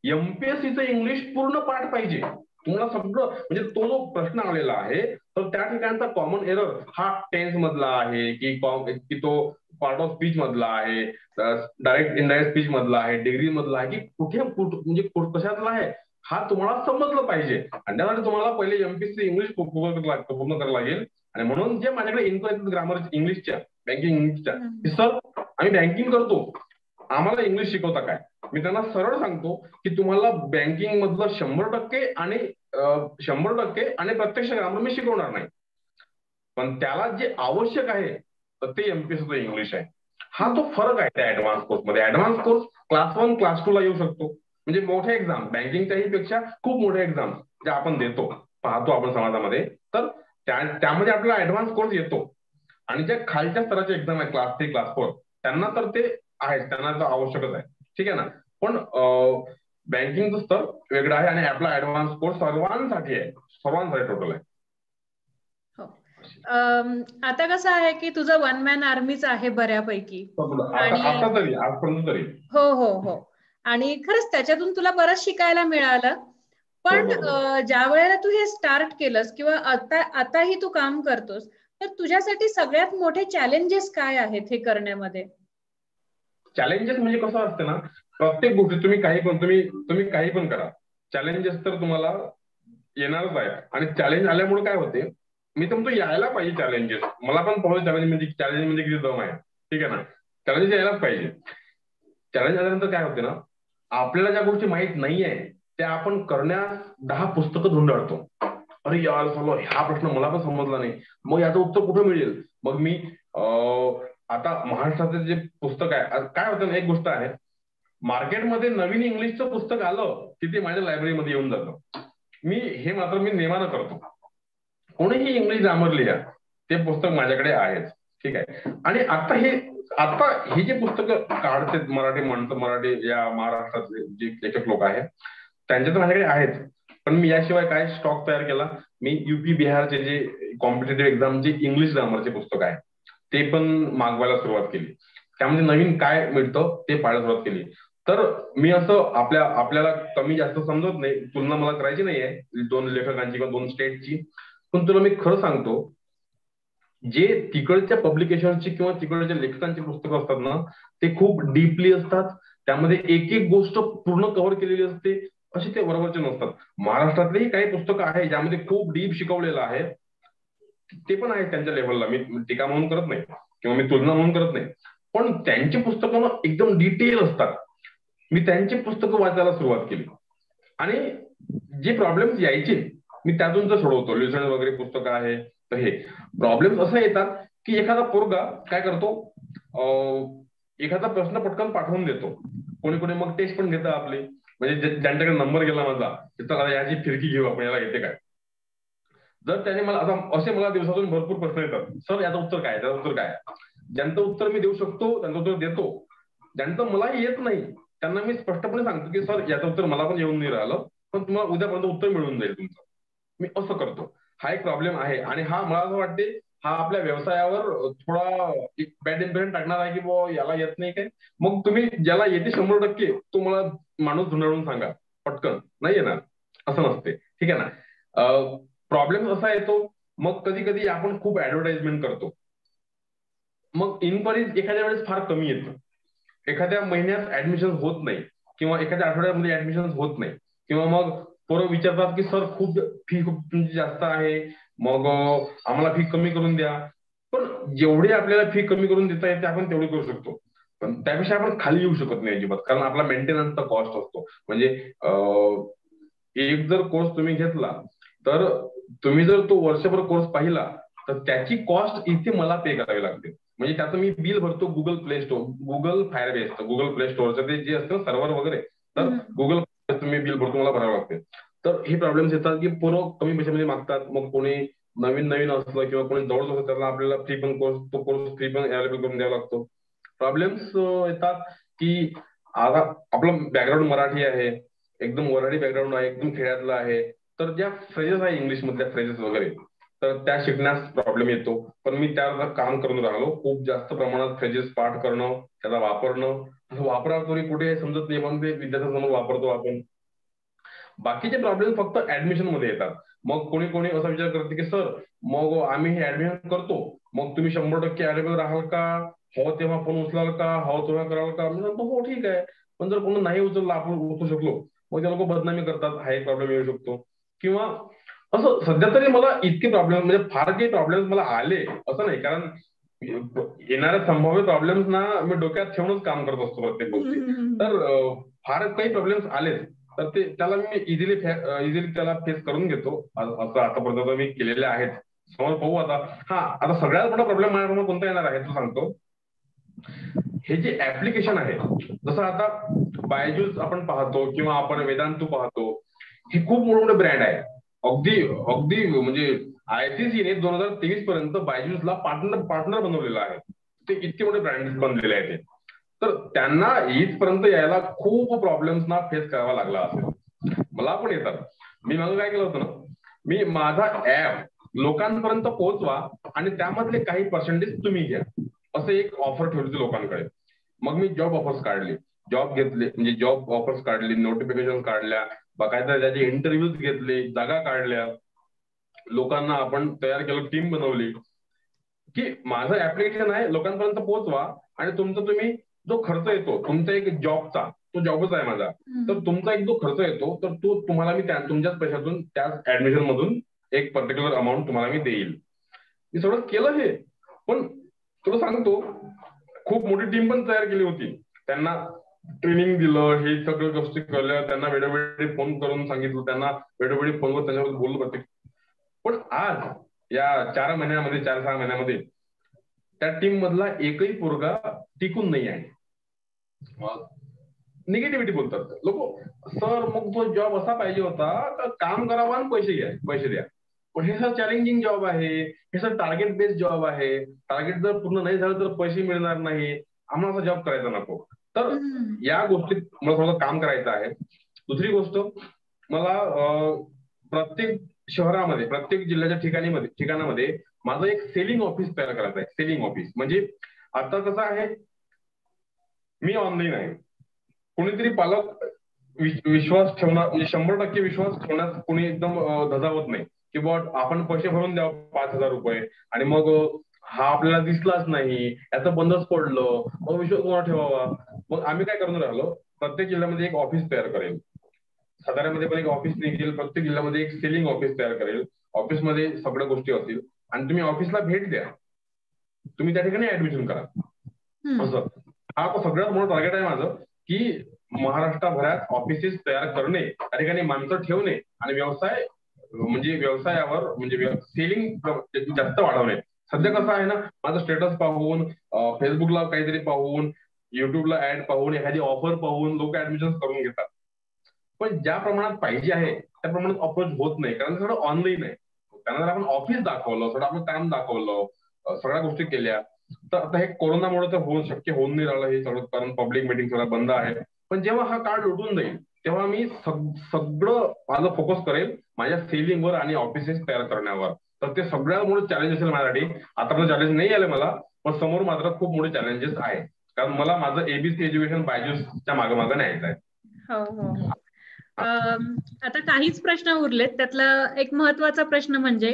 B: एमपीएससीचं इंग्लिश पूर्ण पाठ पाहिजे. तुम्हाला सगळं म्हणजे तो जो प्रश्न आलेला आहे तर त्या ठिकाणचा कॉमन एरर हा टेन्स मधला आहे की तो पार्ट ऑफ स्पीच मधला आहे, डायरेक्ट इनडायरेक्ट स्पीच मधला आहे, डिग्री मधला आहे, की कुठे म्हणजे कशातला आहे हा तुम्हाला समजलं पाहिजे. आणि त्यासाठी तुम्हाला पहिले एमपीएससी इंग्लिश पूर्ण करावं लागेल. आणि म्हणून जे माझ्याकडे इन्क्वायरी ग्रामर इंग्लिशच्या, बँकिंग इंग्लिशच्या, सर आम्ही बँकिंग करतो, आम्हाला इंग्लिश शिकवता काय, मी त्यांना सरळ सांगतो की तुम्हाला बँकिंग मधलं 100% आणि प्रत्यक्ष ग्रामर मी शिकवणार नाही. पण त्याला जे आवश्यक आहे तर ते एमपीएससीचं इंग्लिश आहे. हा तो फरक आहे त्या ऍडव्हान्स कोर्समध्ये. ऍडव्हान्स कोर्स क्लास 1 क्लास 2 ला येऊ शकतो. म्हणजे मोठ्या एक्झाम, बँकिंगच्याही पेक्षा खूप मोठ्या एक्झाम ज्या आपण देतो, पाहतो आपण समाजामध्ये, तर त्यामध्ये आपला ऍडव्हान्स कोर्स येतो. आणि ज्या खालच्या स्तराचे एक्झाम आहे क्लास 3 क्लास 4 त्यांना तर ते आहेच, त्यांना तर आवश्यकच आहे, ठीक आहे ना. पण बँकिंगचं स्तर वेगळं आहे आणि आपला ऍडव्हान्स कोर्स सर्वांसाठी आहे, सर्वांसाठी टोटल आहे.
A: आता कसं आहे की तुझं वन मॅन आर्मीच आहे बऱ्यापैकी,
B: आता तरी आजपर्यंत तरी.
A: हो हो हो, आणि खरंच त्याच्यातून तुला बरंच शिकायला मिळालं. पण ज्या वेळेला तू हे स्टार्ट केलंस किंवा आताही तू काम करतोस, तर तुझ्यासाठी सगळ्यात मोठे चॅलेंजेस काय आहेत हे करण्यामध्ये?
B: चॅलेंजेस म्हणजे कसं असतं ना, प्रत्येक गोष्टी तुम्ही काही पण करा, चॅलेंजेस तर तुम्हाला येणारच आहे. आणि चॅलेंज आल्यामुळे काय होते, मी तर म्हणतो यायला पाहिजे चॅलेंजेस. मला पण पाहिजे चॅलेंज म्हणजे किती दम आहे, ठीक आहे ना. चॅलेंज यायलाच पाहिजे. चॅलेंज आल्यानंतर काय होते ना, आपल्याला ज्या गोष्टी माहित नाहीये त्या आपण करण्यास 10 पुस्तकं धुंडाळतो. अरे यार चलो, हा प्रश्न मला पण समजला नाही, मग याचं उत्तर कुठे मिळेल. मग मी आता महाराष्ट्राचं जे पुस्तक आहे, काय होतं ना, एक गोष्ट आहे, मार्केटमध्ये नवीन इंग्लिशचं पुस्तक आलं की ते माझ्या लायब्ररीमध्ये येऊन जातं. मी नेमानं करतो. कोणीही इंग्लिश ग्रामर लिहा, ते पुस्तक माझ्याकडे आहेच, ठीक आहे. आणि आता हे जे पुस्तकं काढते मराठी या महाराष्ट्रातले जे लेखक लोक आहेत त्यांच्या तर माझ्याकडे आहेत. पण मी याशिवाय काय स्टॉक तयार केला, मी UP बिहारचे जे कॉम्पिटेटिव्ह एक्झामचे इंग्लिश ग्रामरचे पुस्तक आहे ते पण मागवायला सुरुवात केली. त्यामध्ये नवीन काय मिळतं ते पाहायला सुरुवात केली. तर मी असं आपल्याला कमी जास्त समजत नाही, तुलना मला करायची नाहीये 2 लेखकांची किंवा 2 स्टेटची. पण तुला मी खरं सांगतो, जे तिकडच्या पब्लिकेशनची किंवा तिकडच्या लेखकांची पुस्तकं असतात ना, ते खूप डीपली असतात. त्यामध्ये एक एक गोष्ट पूर्ण कव्हर केलेली असते, असे ते बरोबरचे नसतात. महाराष्ट्रातलेही काही पुस्तकं आहेत ज्यामध्ये खूप डीप शिकवलेलं आहे, ते पण आहेत त्यांच्या लेव्हलला. मी टीका म्हणून करत नाही किंवा मी तुलना म्हणून करत नाही, पण त्यांची पुस्तकं एकदम डिटेल असतात. मी त्यांची पुस्तकं वाचायला सुरुवात केली आणि जे प्रॉब्लेम्स यायचे मी त्यातून तर सोडवतो. ल्युसन वगैरे पुस्तकं आहे. तर हे प्रॉब्लेम्स असं येतात की एखादा पोरगा काय करतो, एखादा प्रश्न पटकन पाठवून देतो. कोणी मग टेस्ट पण घेतं आपली, म्हणजे ज्यांच्याकडे नंबर गेला माझा, तर याची फिरकी घेऊ आपण, याला येते काय. जर त्याने मला दिवसातून भरपूर प्रश्न येतात, सर याचं उत्तर काय, त्याचं उत्तर काय. ज्यांचं उत्तर मी देऊ शकतो त्यांचं उत्तर देतो, ज्यांचं मला येत नाही त्यांना मी स्पष्टपणे सांगतो की सर याचं उत्तर मला पण येऊन नाही राहिलं, पण तुम्हाला उद्यापर्यंत उत्तर मिळून जाईल तुमचं. मी असं करतो. हा एक प्रॉब्लेम आहे आणि हा मला असं वाटते हा आपल्या व्यवसायावर थोडा बॅड इम्प्रेशन टाकणार आहे की बुवा याला येत नाही काय. मग तुम्ही ज्याला येते 100% तो मला माणूस धुंडाळून सांगा, पटकन नाही येणार असं नसते, ठीक आहे ना. प्रॉब्लेम असा येतो मग कधी कधी आपण खूप ऍडव्हर्टाइजमेंट करतो, मग इन्क्वायरीज एखाद्या वेळेस फार कमी येतं, एखाद्या महिन्यात ऍडमिशन होत नाही किंवा एखाद्या आठवड्यामध्ये ऍडमिशन होत नाही, किंवा मग पोरं विचारतात की सर फी खूप तुमची जास्त आहे, मग आम्हाला फी कमी करून द्या. पण जेवढी आपल्याला फी कमी करून देता येते आपण तेवढी करू शकतो, पण त्यापेक्षा आपण खाली येऊ शकत नाही अजिबात, कारण आपला मेंटेनन्सचा कॉस्ट असतो. म्हणजे एक जर कोर्स तुम्ही घेतला तर तुम्ही जर तो वर्षभर कोर्स पाहिला तर त्याची कॉस्ट इथे मला पे करावी लागते. म्हणजे त्याचं मी बिल भरतो गुगल फायरबेस, गुगल प्ले स्टोअरचं ते जे असतं सर्व्हर वगैरे, तर गुगल तुम्ही बिल भरतो मला भरावं लागते. तर हे प्रॉब्लेम्स येतात की पोरं कमी पैशामध्ये मागतात. मग कोणी नवीन असलं किंवा कोणी जवळ असलं त्याला आपल्याला तो कोर्स फ्री पण अवेलेबल करून द्यावा लागतो. प्रॉब्लेम्स येतात की आता आपलं बॅकग्राऊंड मराठी आहे, एकदम वराडी बॅकग्राऊंड आहे, एकदम खेड्यातलं आहे, तर ज्या फ्रेजेस आहे इंग्लिश मधल्या फ्रेजेस वगैरे तर त्या शिकण्यास प्रॉब्लेम येतो. पण मी त्यावर काम करून राहिलो, खूप जास्त प्रमाणात फ्रेजेस पाठ करणं, त्याचा वापरणं, वापरापूर्वी कुठे समजत नाही पण ते विद्यार्थ्यांसमोर वापरतो आपण. बाकीचे प्रॉब्लेम फक्त ऍडमिशन मध्ये येतात. मग कोणी असा विचार करते की सर मग आम्ही हे ऍडमिशन करतो, मग तुम्ही 100% अवेलेबल राहाल का, हो तेव्हा फोन उचलाल का, हो तेव्हा कराल का. मी म्हणतो हो ठीक आहे, पण जर कोणी नाही उचलला आपण उचलू शकलो मग ते लोक बदनामी करतात, हा एक प्रॉब्लेम येऊ शकतो. किंवा असं सध्या तरी मला इतके प्रॉब्लेम म्हणजे फार काही प्रॉब्लेम मला आले असं नाही, कारण येणाऱ्या संभाव्य प्रॉब्लेम्स ना मी डोक्यात ठेवूनच काम करत असतो प्रत्येक गोष्टी. तर फार काही प्रॉब्लेम्स आलेच तर त्याला मी इझिली त्याला फेस करून घेतो, असं आतापर्यंत मी केलेले आहेत. समोर पाहू आता. आता सगळ्यात मोठा प्रॉब्लेम माझ्याकडून कोणता येणार आहे तो सांगतो. हे जे ऍप्लिकेशन आहे, जसं आता बायजूस आपण पाहतो किंवा आपण वेदांतू पाहतो, हे खूप मोठे मोठे ब्रँड आहे. अगदी म्हणजे ICC ने 2023 पर्यंत बायजूसला पार्टनर बनवलेला आहे. ते इतके मोठे ब्रँड बनलेले आहेत ते. तर त्यांना इथपर्यंत यायला खूप प्रॉब्लेम्सना फेस करावा लागला असेल. मला पण येतात. मी मागं काय केलं होतं ना, मी माझा ऍप लोकांपर्यंत पोहोचवा आणि त्यामधले काही पर्सेंटेज तुम्ही घ्या असं एक ऑफर ठेवली होती लोकांकडे. मग मी जॉब ऑफर्स काढले, जॉब घेतले, म्हणजे जॉब ऑफर्स काढली, नोटिफिकेशन काढल्या, बाकायदा त्याचे इंटरव्ह्यूज घेतले, जागा काढल्या, लोकांना आपण तयार केलं, टीम बनवली की माझं ऍप्लिकेशन आहे लोकांपर्यंत पोहोचवा आणि तुमचा तुम्ही जो खर्च येतो तुमचा एक जॉबचा, तो जॉबच आहे माझा, तर तुमचा एक जो खर्च येतो तर तो तुम्हाला मी तुमच्याच पैशातून त्याच ऍडमिशन मधून एक पर्टिक्युलर अमाऊंट तुम्हाला मी देईल. मी सगळं केलं हे, पण तुला सांगतो खूप मोठी टीम पण तयार केली होती. त्यांना ट्रेनिंग दिलं, हे सगळं गोष्टी कळल्या, त्यांना वेळोवेळी फोन करून सांगितलं, त्यांना वेळोवेळी फोनवर त्यांच्याबद्दल बोललं प्रत्येक. पण आज या 4 महिन्यामध्ये 4-6 महिन्यामध्ये त्या टीम मधला एकही पोरगा टिकून नाही आहे. निगेटिव्हिटी बोलतात लोक. सर मग तो जॉब असा पाहिजे होता का काम करावा आणि पैसे द्या. पण हे सर चॅलेंजिंग जॉब आहे, हे सर टार्गेट बेस्ड जॉब आहे, टार्गेट जर पूर्ण नाही झालं तर पैसे मिळणार नाही, आम्हाला असा जॉब करायचा नको. तर या गोष्टीत मला थोडं काम करायचं आहे. दुसरी गोष्ट, मला प्रत्येक शहरामध्ये, प्रत्येक जिल्ह्याच्या ठिकाणामध्ये माझं एक सेलिंग ऑफिस तयार करायचं आहे. सेलिंग ऑफिस म्हणजे आता कसं आहे, मी ऑनलाईन आहे, कोणीतरी पालक विश्वास ठेवणार, म्हणजे 100% विश्वास ठेवण्यास कोणी एकदम धजावत नाही की बुवा आपण पैसे भरून द्यावं 5,000 रुपये आणि मग हा आपल्याला दिसलाच नाही, याचं बंदच पडलं, मग विश्वास कोणा ठेवावा. मग आम्ही काय करून राहिलो, प्रत्येक जिल्ह्यामध्ये एक ऑफिस तयार करेल, साताऱ्यामध्ये पण एक ऑफिस निघेल, प्रत्येक जिल्ह्यामध्ये एक सेलिंग ऑफिस तयार करेल. ऑफिसमध्ये सगळ्या गोष्टी असतील आणि तुम्ही ऑफिसला भेट द्या, तुम्ही त्या ठिकाणी ऍडमिशन करा. असं हा सगळ्यात मोठं टार्गेट आहे माझं की महाराष्ट्रभरात ऑफिसेस तयार करणे, त्या ठिकाणी माणसं ठेवणे आणि व्यवसायावर म्हणजे सेलिंग जास्त वाढवणे. सध्या कसं आहे ना, माझं स्टेटस पाहून, फेसबुकला काहीतरी पाहून, युट्यूबला ऍड पाहून, एखादी ऑफर पाहून लोक ऍडमिशन करून घेतात. पण ज्या प्रमाणात पाहिजे आहे त्या प्रमाणात अप्रोच होत नाही, कारण सगळं ऑनलाईन आहे. त्यांना जर आपण ऑफिस दाखवलं, सगळं आपलं काम दाखवलं, सगळ्या गोष्टी केल्या, तर आता हे कोरोनामुळे तर शक्य होऊन नाही राहिलं हे सगळं, कारण पब्लिक मीटिंग सगळं बंद आहे. पण जेव्हा हा काळ लुटून जाईल तेव्हा मी सगळं माझं फोकस करेल माझ्या सेलिंगवर आणि ऑफिसेस तयार करण्यावर. तर ते सगळ्यात मोठं चॅलेंज असेल माझ्यासाठी. आतापर्यंत चॅलेंज नाही आले मला, पण समोर मात्र खूप मोठे चॅलेंजेस आहे, कारण मला माझं एबीसी एज्युकेशन बायजूसच्या मागं न्यायचं आहे.
A: हो हो हो. आता काहीच प्रश्न उरलेत, त्यातला एक महत्वाचा प्रश्न म्हणजे,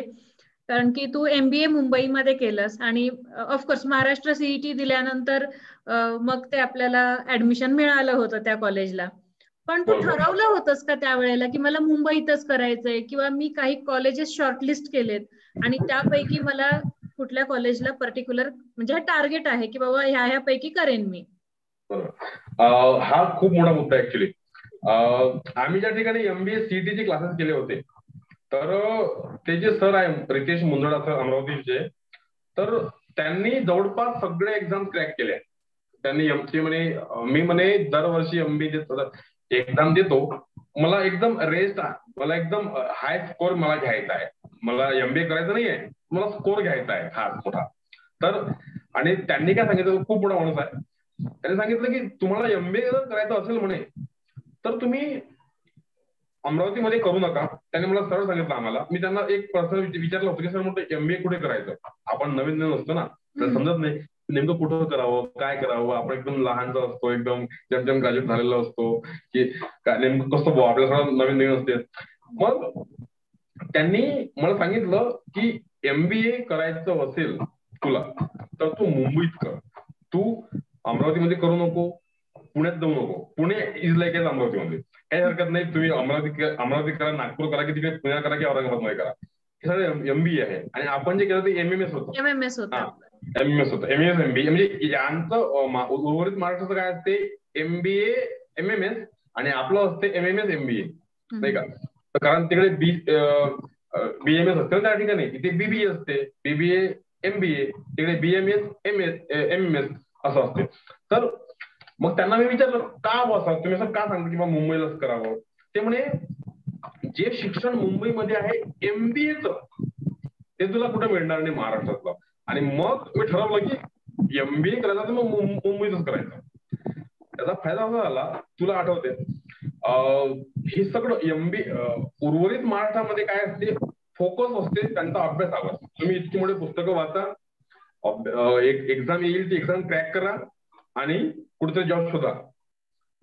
A: कारण की तू MBA मुंबईमध्ये केलंस आणि ऑफकोर्स महाराष्ट्र CET दिल्यानंतर मग ते आपल्याला ऍडमिशन मिळालं होतं त्या कॉलेजला. पण तू ठरवलं होतंस का त्यावेळेला की मला मुंबईतच करायचंय, किंवा मी काही कॉलेजेस शॉर्टलिस्ट केलेत आणि त्यापैकी मला कुठल्या कॉलेजला पर्टिक्युलर म्हणजे टार्गेट आहे की बाबा ह्या पैकी करेन मी?
B: हा खूप मोठा मुद्दा ऍक्च्युली. आम्ही ज्या ठिकाणी MBA CET चे क्लासेस केले होते, तर ते जे सर आहे रितेश मुंदडा सर अमरावतीचे, तर त्यांनी जवळपास सगळे एक्झाम क्रॅक केल्या. त्यांनी मी म्हणे दरवर्षी MBA एक्झाम देतो, मला एकदम मला एकदम हाय स्कोर मला घ्यायचा आहे, मला MBA करायचं नाहीये, मला स्कोर घ्यायचा आहे हा मोठा. तर आणि त्यांनी काय सांगितलं, खूप मोठा माणूस आहे, त्यांनी सांगितलं की तुम्हाला MBA जर करायचं असेल म्हणे तर तुम्ही अमरावतीमध्ये करू नका. त्यांनी मला सरळ सांगितलं आम्हाला. मी त्यांना एक पर्सनल विचारलं होतं की सर म्हटलं MBA कुठे करायचं, आपण नवीन असतो ना, समजत नाही नेमकं कुठं करावं, काय करावं, आपण एकदम लहानचा असतो, एकदम जम ग्रॅज्युएट झालेला असतो की नेमकं कसं आपल्या सगळं नवीन असते. मग त्यांनी मला सांगितलं की MBA करायचं असेल तुला तर तू मुंबईत कर, तू अमरावतीमध्ये करू नको, पुण्यात जाऊ नको. पुणे इज लाईक एज अमरावतीमध्ये, काही हरकत नाही, तुम्ही अमरावती करा, नागपूर करा, की तिकडे पुण्यात करा, की औरंगाबादमध्ये करा, हे सगळं MBA आहे. आणि आपण जे केलं ते MMS होतं.
A: MMS होतं.
B: MMS MBA म्हणजे यांचं उर्वरित महाराष्ट्राचं काय असते, MBA MMS आणि आपलं असते MMS MBA, नाही का. कारण तिकडे BMS असते त्या ठिकाणी, इथे BBA असते, BBA MBA, तिकडे BMS MMS असं असते. तर मग त्यांना मी विचारलं का बसा तुम्ही असं का सांगता की मुंबईलाच करावं. ते म्हणे जे शिक्षण मुंबईमध्ये आहे MBAचं ते तुला कुठे मिळणार नाही महाराष्ट्रातलं. आणि मग मी ठरवलं की MBA करायचं तर मग मुंबईतच करायचं. त्याचा फायदा असा झाला, तुला आठवते हे सगळं MBA उर्वरित महाराष्ट्रामध्ये काय असते, फोकस असते त्यांचा अभ्यासावर. तुम्ही इतकी मोठी पुस्तकं वाचा, एक एक्झाम येईल ती एक्झाम क्रॅक करा आणि कुठेतरी जॉब शोधा.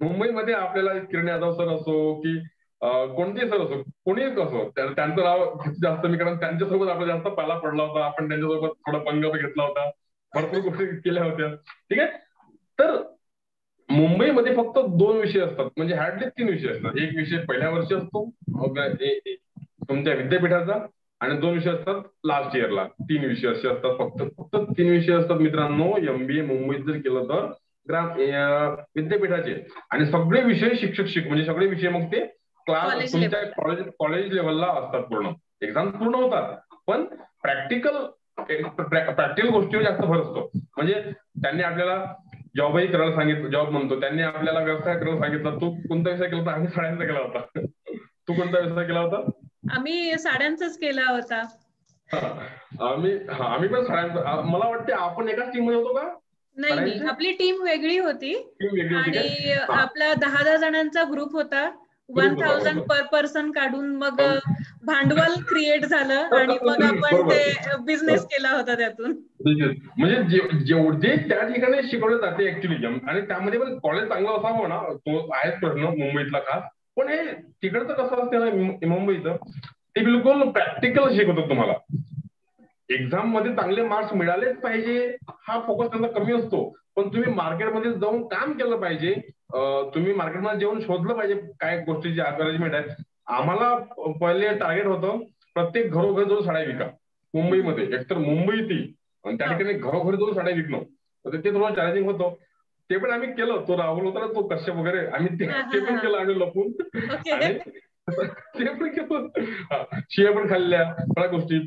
B: मुंबईमध्ये आपल्याला किरण यादव सर असो की कोणतेही सर असो, कोणीही असो, त्यांचं नाव जास्त मी, कारण त्यांच्यासोबत आपला जास्त पाला पडला होता, आपण त्यांच्यासोबत थोडा पंग घेतला होता, भरपूर गोष्टी केल्या होत्या. ठीक आहे. तर मुंबईमध्ये फक्त 2 विषय असतात, म्हणजे हार्डली 3 विषय असतात. एक विषय पहिल्या वर्षी असतो तुमच्या विद्यापीठाचा, आणि 2 विषय असतात लास्ट इयरला. 3 विषय असे असतात, फक्त 3 विषय असतात मित्रांनो MBA मुंबईत जर केलं तर विद्यापीठाचे. आणि सगळे विषय शिक्षक म्हणजे सगळे विषय मग ते क्लास तुमच्या कॉलेज लेवलला असतात. पूर्ण एक्झाम पूर्ण होतात, पण प्रॅक्टिकल गोष्टीवर जास्त भर असतो. म्हणजे त्यांनी आपल्याला जॉबही करायला सांगितलं, जॉब म्हणतो, त्यांनी आपल्याला व्यवसाय करायला सांगितलं. तू कोणता व्यवसाय केला होता? आम्ही साड्यांचा केला होता. तू कोणता व्यवसाय केला होता?
A: आम्ही साड्यांचाच केला होता.
B: आम्ही पण साड्यांचा. मला वाटते आपण एकाच टीम मध्ये होतो का?
A: नाही, आपली टीम वेगळी होती आणि आपला 10-10 जणांचा ग्रुप होता. 1000 पर पर्सन काढून मग भांडवल क्रिएट झालं आणि मग आपण ते बिझनेस केला होता त्यातून.
B: म्हणजे जेवढे त्या ठिकाणी शिकवले जाते ऍक्च्युली, आणि त्यामध्ये पण कॉलेज चांगलं असावं ना, तो आहेच प्रश्न मुंबईतला खास. पण हे तिकडचं कसं असतं ना मुंबईचं, ते बिलकुल प्रॅक्टिकल शिकवतात तुम्हाला. एक्झाम मध्ये चांगले मार्क्स मिळालेच पाहिजे हा फोकस त्यांचा कमी असतो, पण तुम्ही मार्केटमध्ये जाऊन काम केलं पाहिजे. तुम्ही मार्केटमध्ये जेवून शोधलं पाहिजे काय गोष्टीची अरेंजमेंट आहे. आम्हाला पहिले टार्गेट होतं प्रत्येक घरोघरी जाऊन साड्या विका मुंबईमध्ये. एकतर मुंबई ती, आणि त्या ठिकाणी घरोघरी जाऊन साड्या विकणं, ते थोडं चॅलेंजिंग होतं. ते पण आम्ही केलं. तो राहुल होता ना, तो कश्यप वगैरे, आम्ही ते पण केलं आम्ही लपून. आणि ते पण केलं, शिया पण खाल्ल्या सगळ्या गोष्टी.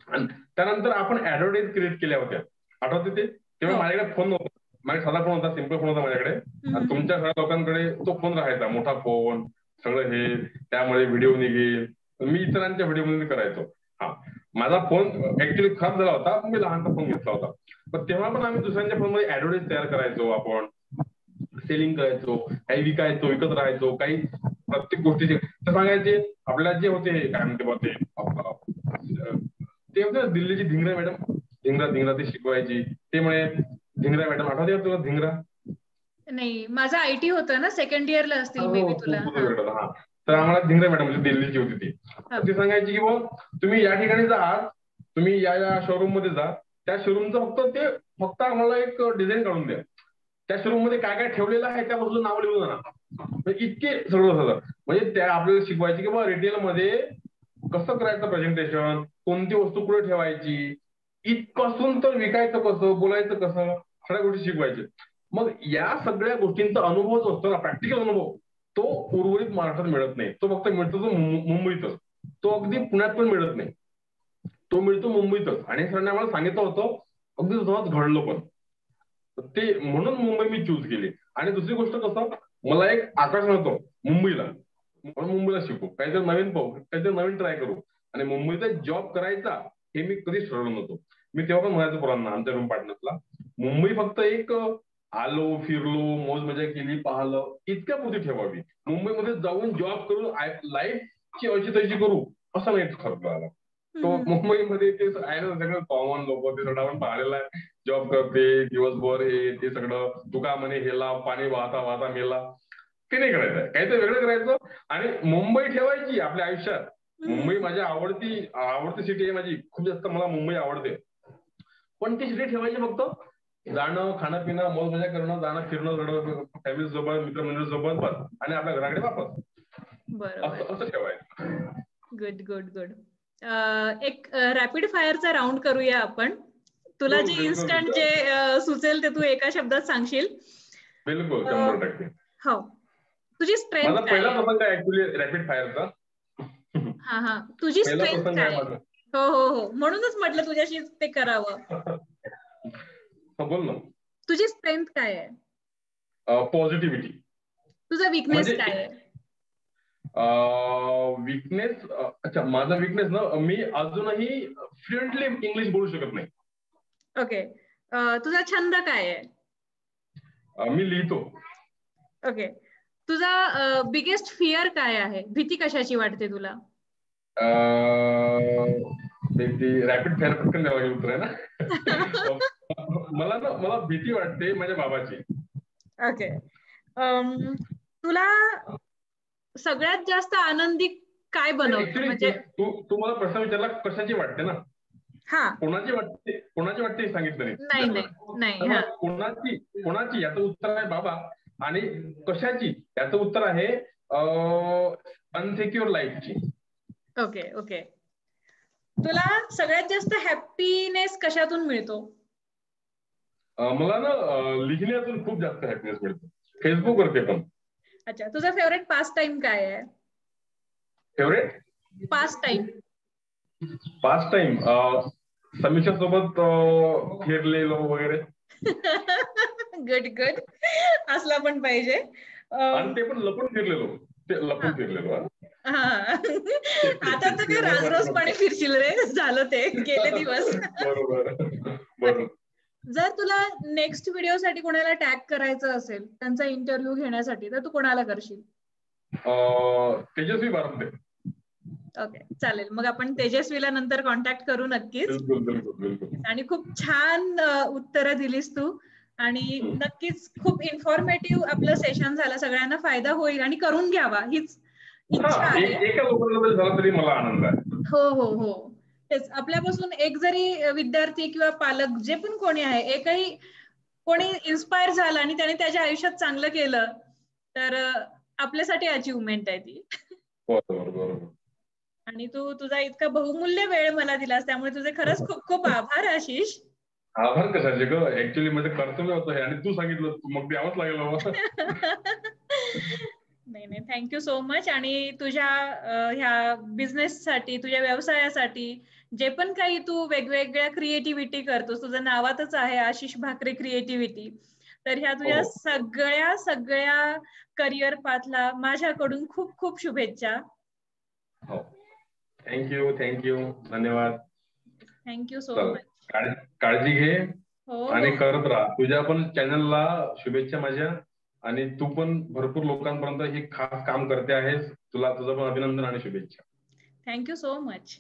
B: आणि त्यानंतर आपण ऍडव्हर्टाईज क्रिएट केल्या होत्या, आठवते ते? तेव्हा माझ्याकडे फोन नव्हता, माझ्या साधा फोन होता, सिम्पल फोन होता माझ्याकडे. तुमच्या सगळ्या लोकांकडे तो फोन राहायचा, मोठा फोन सगळं हे. त्यामुळे व्हिडिओ निघेल, मी इतरांच्या व्हिडिओ मध्ये करायचो. माझा फोन ऍक्च्युली खराब झाला होता, मी लहानसा फोन घेतला होता. पण तेव्हा पण आम्ही दुसऱ्यांच्या फोनमध्ये ऍडव्हर्टाईज तयार करायचो, आपण सेलिंग करायचो, काही विकायचो, विकत राहायचो, काही प्रत्येक गोष्टीचे सांगायचे. आपल्याला जे होते काय म्हणते ते होते दिल्लीची धिंगरा मॅडम, धिंगरा ते शिकवायची. ते म्हणे धिंगरा मॅडम, आठवते तुला धिंगरा?
A: नाही, माझा IT होतं ना, सेकंड इयरला असतील मे बी तुला.
B: तर आम्हाला धिंगरा मॅडम म्हणजे दिल्लीची होती ती. ती सांगायची की बघ तुम्ही या ठिकाणी जा, तुम्ही या शोरूम मध्ये जा, त्या शोरूमचं फक्त आम्हाला एक डिझाईन काढून द्या, त्या शोरूम मध्ये काय काय ठेवलेलं आहे त्याबद्दल नाव लिहून आणा. इतके सगळं म्हणजे त्या आपल्याला शिकवायची की बघ रिटेल मध्ये कसं करायचं प्रेझेंटेशन, कोणती वस्तू कुठे ठेवायची, इथपासून तर विकायचं कसं, बोलायचं कसं, सगळ्या गोष्टी शिकवायचे. मग या सगळ्या गोष्टींचा अनुभव जो असतो ना, प्रॅक्टिकल अनुभव, तो उर्वरित महाराष्ट्रात मिळत नाही. तो फक्त मिळतो तो मुंबईतच. तो अगदी पुण्यात पण मिळत नाही, तो मिळतो मुंबईतच. आणि सरांनी आम्हाला सांगितलं होतं, अगदी तसंच घडलं पण. ते म्हणून मुंबई मी चूज केली. आणि दुसरी गोष्ट कसं, मला एक आकर्षण होतं मुंबईला, म्हणून मुंबईला शिकू, काहीतरी नवीन पाहू, काहीतरी नवीन ट्राय करू. आणि मुंबईचा जॉब करायचा हे मी कधीच ठरवलं नव्हतं. मी तेव्हा पण म्हणायचो पोरांना, आमच्या रूम पार्टनर्सला, मुंबई फक्त एक आलो, फिरलो, मौज मजा केली, पाहिलं, इतक्या पुरती ठेवावी. मुंबईमध्ये जाऊन जॉब करून लाईफची अशी तशी करू असं नाही ठरवलं. तो मुंबईमध्ये ते आहे ना सगळं कॉमन लोक, ते सगळं आपण पाहिलेलं आहे. जॉब करते दिवसभर, हे ते सगळं तुका म्हणे हेला पाणी वाहता वाहता मेला, ते नाही करायचं, काहीतरी वेगळं करायचं. आणि मुंबई ठेवायची आपल्या आयुष्यात. मुंबई माझी आवडती सिटी आहे माझी, खूप जास्त मला मुंबई आवडते. पण ती सिटी ठेवायची फक्त जाणं, खाणं पिणं, मौज मजा करणं, जाणं फिरणं, फॅमिली सोबत, मित्रमंडळी सोबत, बस, आणि आपल्या घराकडे वापस.
A: बरोबर,
B: असं ठेवायचं.
A: Good good good. एक रॅपिड फायरचा राऊंड करूया आपण. तुला जे इन्स्टंट जे सुचेल ते तू एका शब्दात सांगशील.
B: बिलकुल, 100%.
A: हो. तुझी स्ट्रेंथ काय?
B: पहिला प्रसंग आहे ऍक्च्युली रॅपिड फायरचा.
A: तुझी स्ट्रेंथ काय? हो हो हो, म्हणूनच म्हटलं तुझ्याशी ते करावं.
B: बोल ना.
A: तुझी स्ट्रेंथ काय आहे?
B: पॉझिटिव्हिटी.
A: तुझा वीकनेस काय आहे?
B: विकनेस, अच्छा माझा विकनेस ना, मी अजूनही फ्लुएंटली इंग्लिश बोलू शकत नाही.
A: ओके. तुझा छंद काय आहे?
B: मी लिहितो.
A: ओके. तुझा बिगेस्ट फिअर काय आहे? भीती कशाची वाटते तुला?
B: ती रॅपिड फायर पटकन द्यावं लागेल उत्तर आहे ना. मला भीती वाटते माझ्या बाबाची.
A: ओके. तुला सगळ्यात जास्त आनंदी काय बनवतं? म्हणजे
B: तू मला प्रश्न विचारला कशाची वाटते ना,
A: हा,
B: कोणाची वाटते हे सांगितलं
A: नाही
B: नाही.
A: नाही हा,
B: कोणाची याचं उत्तर आहे बाबा, आणि कशाची याचं उत्तर आहे अनसिक्युअर लाईफची.
A: Okay okay. तुला सगळ्यात जास्त हॅपीनेस कशातून मिळतो?
B: मला ना लिहिण्यातून खूप जास्त हॅपीनेस मिळतो, फेसबुक वरती पण.
A: अच्छा. तुझा फेवरेट पास टाइम काय आहे?
B: फेवरेट
A: पास टाइम
B: समीक्षा सोबत फिरलेलो वगैरे.
A: Good good. असला पण पाहिजे.
B: आणि ते पण लपून फिरलेलो.
A: हा. आता तर काय राजरोसपणे फिरशील रे, झालं ते गेले दिवस.
B: बरोबर.
A: जर तुला नेक्स्ट व्हिडिओ साठी कोणाला टॅग करायचं असेल त्यांचा इंटरव्ह्यू घेण्यासाठी, तर तू कोणाला करशील?
B: तेजस्वी बारपते.
A: ओके चालेल. मग आपण तेजस्वीला नंतर कॉन्टॅक्ट करू नक्कीच.
B: बिलकुल.
A: आणि खूप छान उत्तरं दिलीस तू, आणि नक्कीच खूप इन्फॉर्मेटिव्ह आपलं सेशन झालं. सगळ्यांना फायदा होईल आणि करून घ्यावा हीच इच्छा आहे.
B: एका लोकांना झाला तरी मला आनंद आहे.
A: हो. तेच, आपल्यापासून एक जरी विद्यार्थी किंवा पालक जे पण कोणी आहे, एकही कोणी इन्स्पायर झाला आणि त्याने त्याच्या आयुष्यात चांगलं केलं, तर आपल्यासाठी अचिव्हमेंट आहे ती.
B: बरोबर.
A: आणि तू तुझा इतका बहुमूल्य वेळ मला दिलास, त्यामुळे तुझे खरंच खूप खूप आभार आशिष.
B: आभार कशाचे ग, ऍक्च्युअली माझं कर्तव्य होतं हे, आणि तू सांगितलं मग ते यावंच लागेल.
A: नाही, थँक्यू सो मच. आणि तुझ्या ह्या बिझनेससाठी, तुझ्या व्यवसायासाठी जे पण काही तू वेगवेगळ्या क्रिएटिव्हिटी करतोस, तुझं नावातच आहे आशिष भाकरे क्रिएटिव्हिटी, तर ह्या तुझ्या सगळ्या करिअर पाथला माझ्याकडून खूप खूप शुभेच्छा.
B: थँक्यू, धन्यवाद.
A: Thank you so much.
B: काळजी घे आणि
A: हो.
B: करत राहा. तुझ्या पण चॅनलला शुभेच्छा माझ्या, आणि तू पण भरपूर लोकांपर्यंत हे खास काम करते आहेस. तुझं पण अभिनंदन आणि शुभेच्छा.
A: Thank you so much.